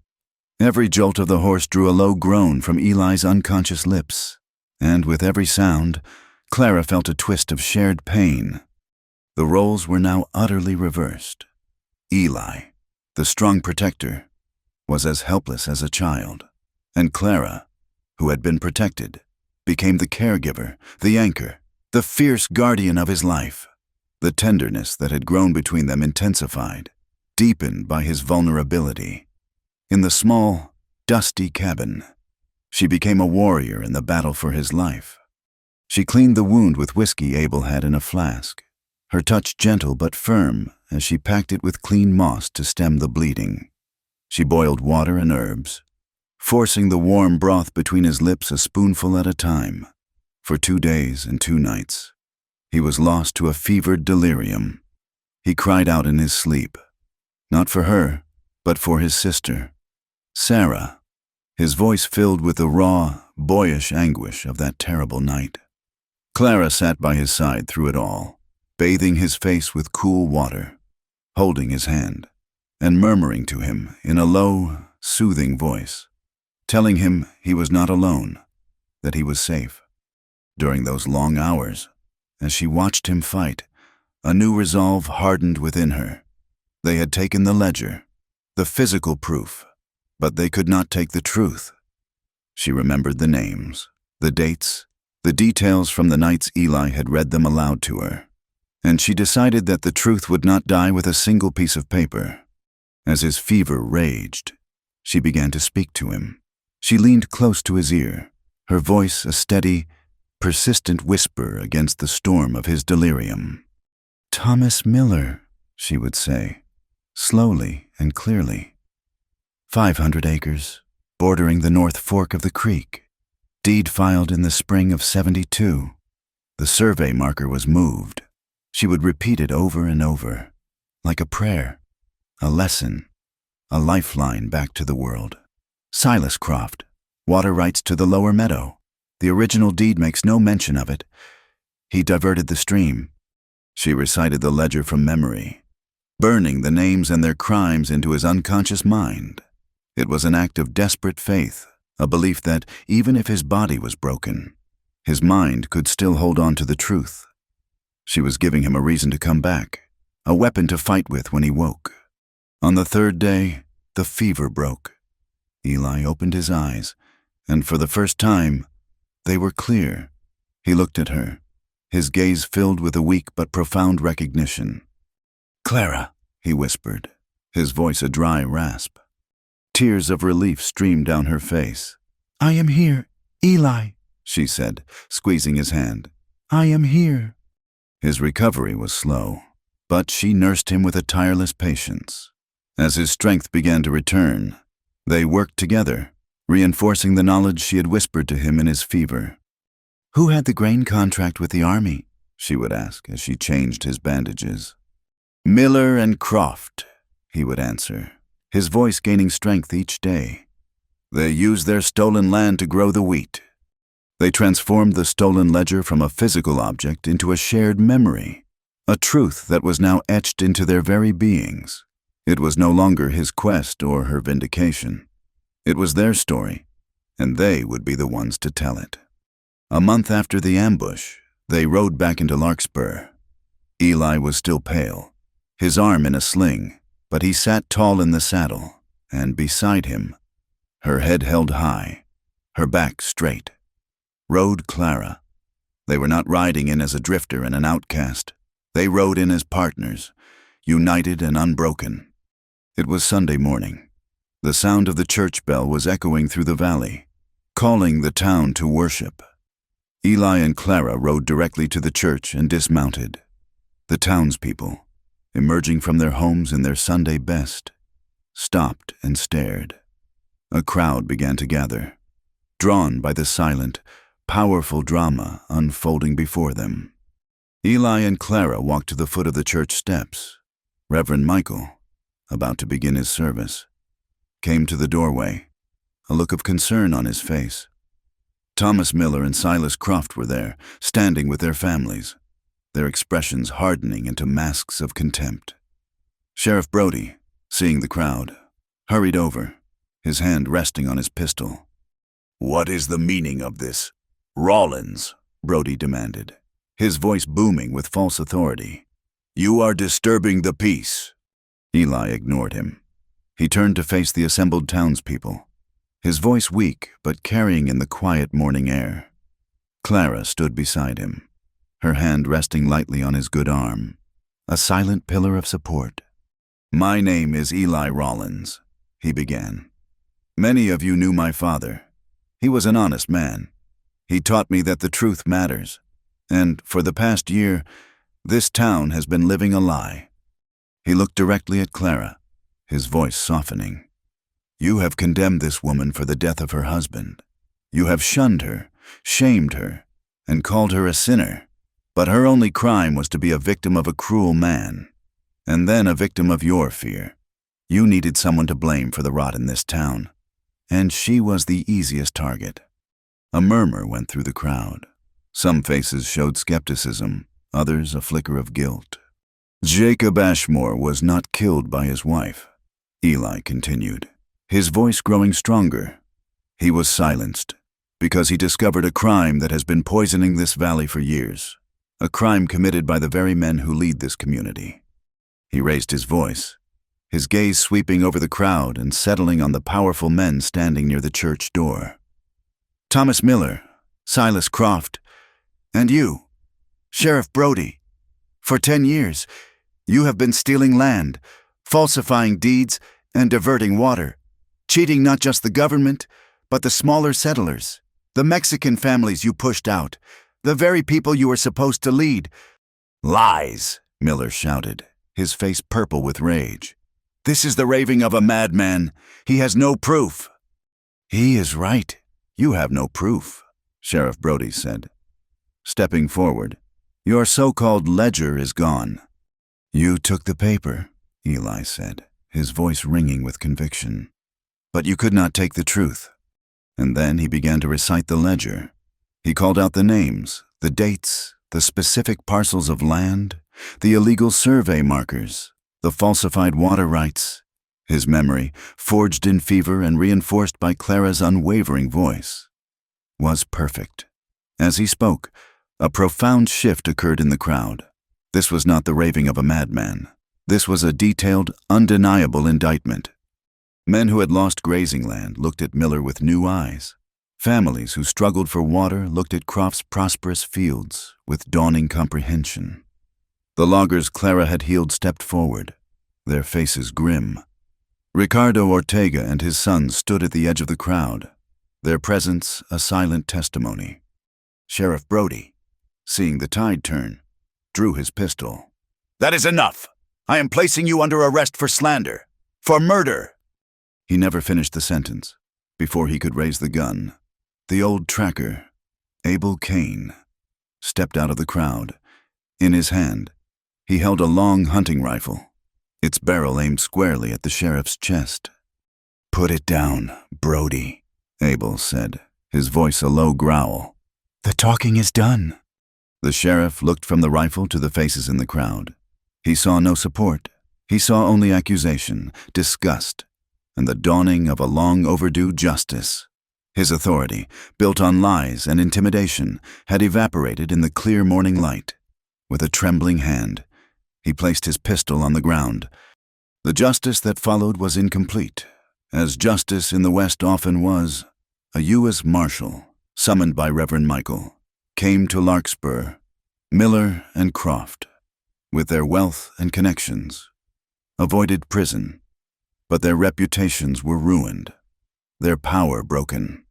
Every jolt of the horse drew a low groan from Eli's unconscious lips, and with every sound, Clara felt a twist of shared pain. The roles were now utterly reversed. Eli, the strong protector, was as helpless as a child, and Clara, who had been protected, became the caregiver, the anchor, the fierce guardian of his life. The tenderness that had grown between them intensified, deepened by his vulnerability. In the small, dusty cabin, she became a warrior in the battle for his life. She cleaned the wound with whiskey Abel had in a flask, her touch gentle but firm as she packed it with clean moss to stem the bleeding. She boiled water and herbs, forcing the warm broth between his lips a spoonful at a time. For 2 days and 2 nights, he was lost to a fevered delirium. He cried out in his sleep, not for her, but for his sister, Sarah, his voice filled with the raw, boyish anguish of that terrible night. Clara sat by his side through it all, bathing his face with cool water, holding his hand, and murmuring to him in a low, soothing voice, telling him he was not alone, that he was safe. During those long hours, as she watched him fight, a new resolve hardened within her. They had taken the ledger, the physical proof, but they could not take the truth. She remembered the names, the dates, the details from the nights Eli had read them aloud to her, and she decided that the truth would not die with a single piece of paper. As his fever raged, she began to speak to him. She leaned close to his ear, her voice a steady, persistent whisper against the storm of his delirium. "Thomas Miller," she would say, slowly and clearly. 500 acres, bordering the North Fork of the creek. Deed filed in the spring of '72. The survey marker was moved. She would repeat it over and over, like a prayer, a lesson, a lifeline back to the world. Silas Croft. Water rights to the lower meadow. The original deed makes no mention of it. He diverted the stream. She recited the ledger from memory, burning the names and their crimes into his unconscious mind. It was an act of desperate faith, a belief that, even if his body was broken, his mind could still hold on to the truth. She was giving him a reason to come back, a weapon to fight with when he woke. On the third day, the fever broke. Eli opened his eyes, and for the first time, they were clear. He looked at her, his gaze filled with a weak but profound recognition. "Clara," he whispered, his voice a dry rasp. Tears of relief streamed down her face. "I am here, Eli," she said, squeezing his hand. "I am here." His recovery was slow, but she nursed him with a tireless patience. As his strength began to return, they worked together, reinforcing the knowledge she had whispered to him in his fever. "Who had the grain contract with the army?" she would ask as she changed his bandages. "Miller and Croft," he would answer, his voice gaining strength each day. "They used their stolen land to grow the wheat." They transformed the stolen ledger from a physical object into a shared memory, a truth that was now etched into their very beings. It was no longer his quest or her vindication. It was their story, and they would be the ones to tell it. A month after the ambush, they rode back into Larkspur. Eli was still pale, his arm in a sling, but he sat tall in the saddle, and beside him, her head held high, her back straight, rode Clara. They were not riding in as a drifter and an outcast. They rode in as partners, united and unbroken. It was Sunday morning. The sound of the church bell was echoing through the valley, calling the town to worship. Eli and Clara rode directly to the church and dismounted. The townspeople, emerging from their homes in their Sunday best, stopped and stared. A crowd began to gather, drawn by the silent, powerful drama unfolding before them. Eli and Clara walked to the foot of the church steps. Reverend Michael, about to begin his service, came to the doorway, a look of concern on his face. Thomas Miller and Silas Croft were there, standing with their families, their expressions hardening into masks of contempt. Sheriff Brody, seeing the crowd, hurried over, his hand resting on his pistol. "What is the meaning of this, Rollins?" Brody demanded, his voice booming with false authority. "You are disturbing the peace." Eli ignored him. He turned to face the assembled townspeople, his voice weak but carrying in the quiet morning air. Clara stood beside him, her hand resting lightly on his good arm, a silent pillar of support. "My name is Eli Rollins," he began. "Many of you knew my father. He was an honest man. He taught me that the truth matters, and for the past year, this town has been living a lie." He looked directly at Clara, his voice softening. "You have condemned this woman for the death of her husband. You have shunned her, shamed her, and called her a sinner. But her only crime was to be a victim of a cruel man, and then a victim of your fear. You needed someone to blame for the rot in this town, and she was the easiest target." A murmur went through the crowd. Some faces showed skepticism, others a flicker of guilt. "Jacob Ashmore was not killed by his wife," Eli continued, his voice growing stronger. "He was silenced because he discovered a crime that has been poisoning this valley for years, a crime committed by the very men who lead this community." He raised his voice, his gaze sweeping over the crowd and settling on the powerful men standing near the church door. "Thomas Miller, Silas Croft, and you, Sheriff Brody. For 10 years, you have been stealing land, falsifying deeds, and diverting water, cheating not just the government, but the smaller settlers, the Mexican families you pushed out, the very people you were supposed to lead." "Lies," Miller shouted, his face purple with rage. "This is the raving of a madman. He has no proof." "He is right. You have no proof," Sheriff Brody said. Stepping forward, "Your so-called ledger is gone." "You took the paper," Eli said, his voice ringing with conviction. But you could not take the truth. And then he began to recite the ledger. He called out the names, the dates, the specific parcels of land, the illegal survey markers, the falsified water rights. His memory, forged in fever and reinforced by Clara's unwavering voice, was perfect. As he spoke, a profound shift occurred in the crowd. This was not the raving of a madman. This was a detailed, undeniable indictment. Men who had lost grazing land looked at Miller with new eyes. Families who struggled for water looked at Croft's prosperous fields with dawning comprehension. The loggers Clara had healed stepped forward, their faces grim. Ricardo Ortega and his sons stood at the edge of the crowd, their presence a silent testimony. Sheriff Brody, seeing the tide turn, drew his pistol. "That is enough! I am placing you under arrest for slander, for murder!" He never finished the sentence. Before he could raise the gun, the old tracker, Abel Kane, stepped out of the crowd. In his hand, he held a long hunting rifle, its barrel aimed squarely at the sheriff's chest. "Put it down, Brody," Abel said, his voice a low growl. "The talking is done." The sheriff looked from the rifle to the faces in the crowd. He saw no support. He saw only accusation, disgust, and the dawning of a long-overdue justice. His authority, built on lies and intimidation, had evaporated in the clear morning light. With a trembling hand, he placed his pistol on the ground. The justice that followed was incomplete, as justice in the West often was. A U.S. Marshal, summoned by Reverend Michael, came to Larkspur. Miller and Croft, with their wealth and connections, avoided prison, but their reputations were ruined, their power broken.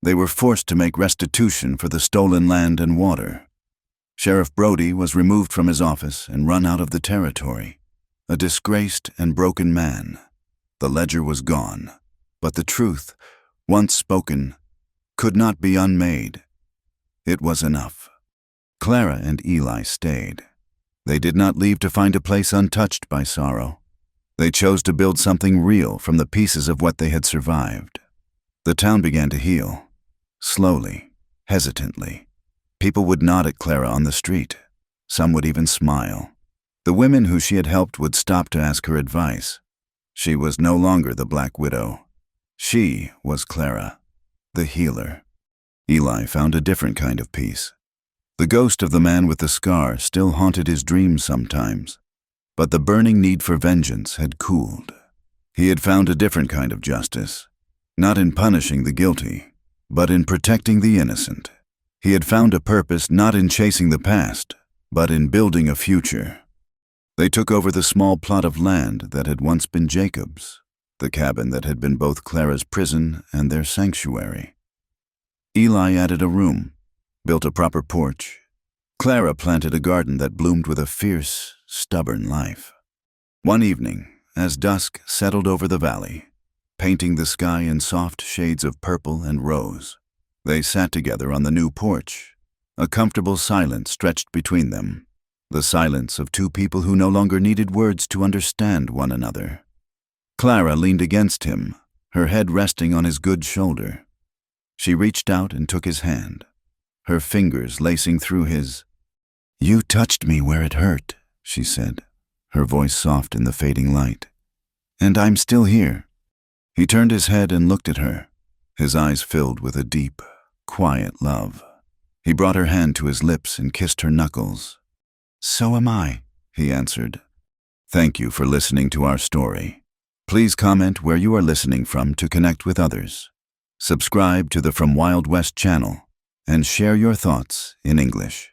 They were forced to make restitution for the stolen land and water. Sheriff Brody was removed from his office and run out of the territory, a disgraced and broken man. The ledger was gone, but the truth, once spoken, could not be unmade. It was enough. Clara and Eli stayed. They did not leave to find a place untouched by sorrow. They chose to build something real from the pieces of what they had survived. The town began to heal, slowly, hesitantly. People would nod at Clara on the street. Some would even smile. The women who she had helped would stop to ask her advice. She was no longer the Black Widow. She was Clara, the healer. Eli found a different kind of peace. The ghost of the man with the scar still haunted his dreams sometimes, but the burning need for vengeance had cooled. He had found a different kind of justice, not in punishing the guilty, but in protecting the innocent. He had found a purpose not in chasing the past, but in building a future. They took over the small plot of land that had once been Jacob's, the cabin that had been both Clara's prison and their sanctuary. Eli added a room, built a proper porch. Clara planted a garden that bloomed with a fierce, stubborn life. One evening, as dusk settled over the valley, painting the sky in soft shades of purple and rose, they sat together on the new porch. A comfortable silence stretched between them, the silence of two people who no longer needed words to understand one another. Clara leaned against him, her head resting on his good shoulder. She reached out and took his hand, her fingers lacing through his. "You touched me where it hurt," she said, her voice soft in the fading light. "And I'm still here." He turned his head and looked at her, his eyes filled with a deep, quiet love. He brought her hand to his lips and kissed her knuckles. "So am I," he answered. Thank you for listening to our story. Please comment where you are listening from to connect with others. Subscribe to the From Wild West channel and share your thoughts in English.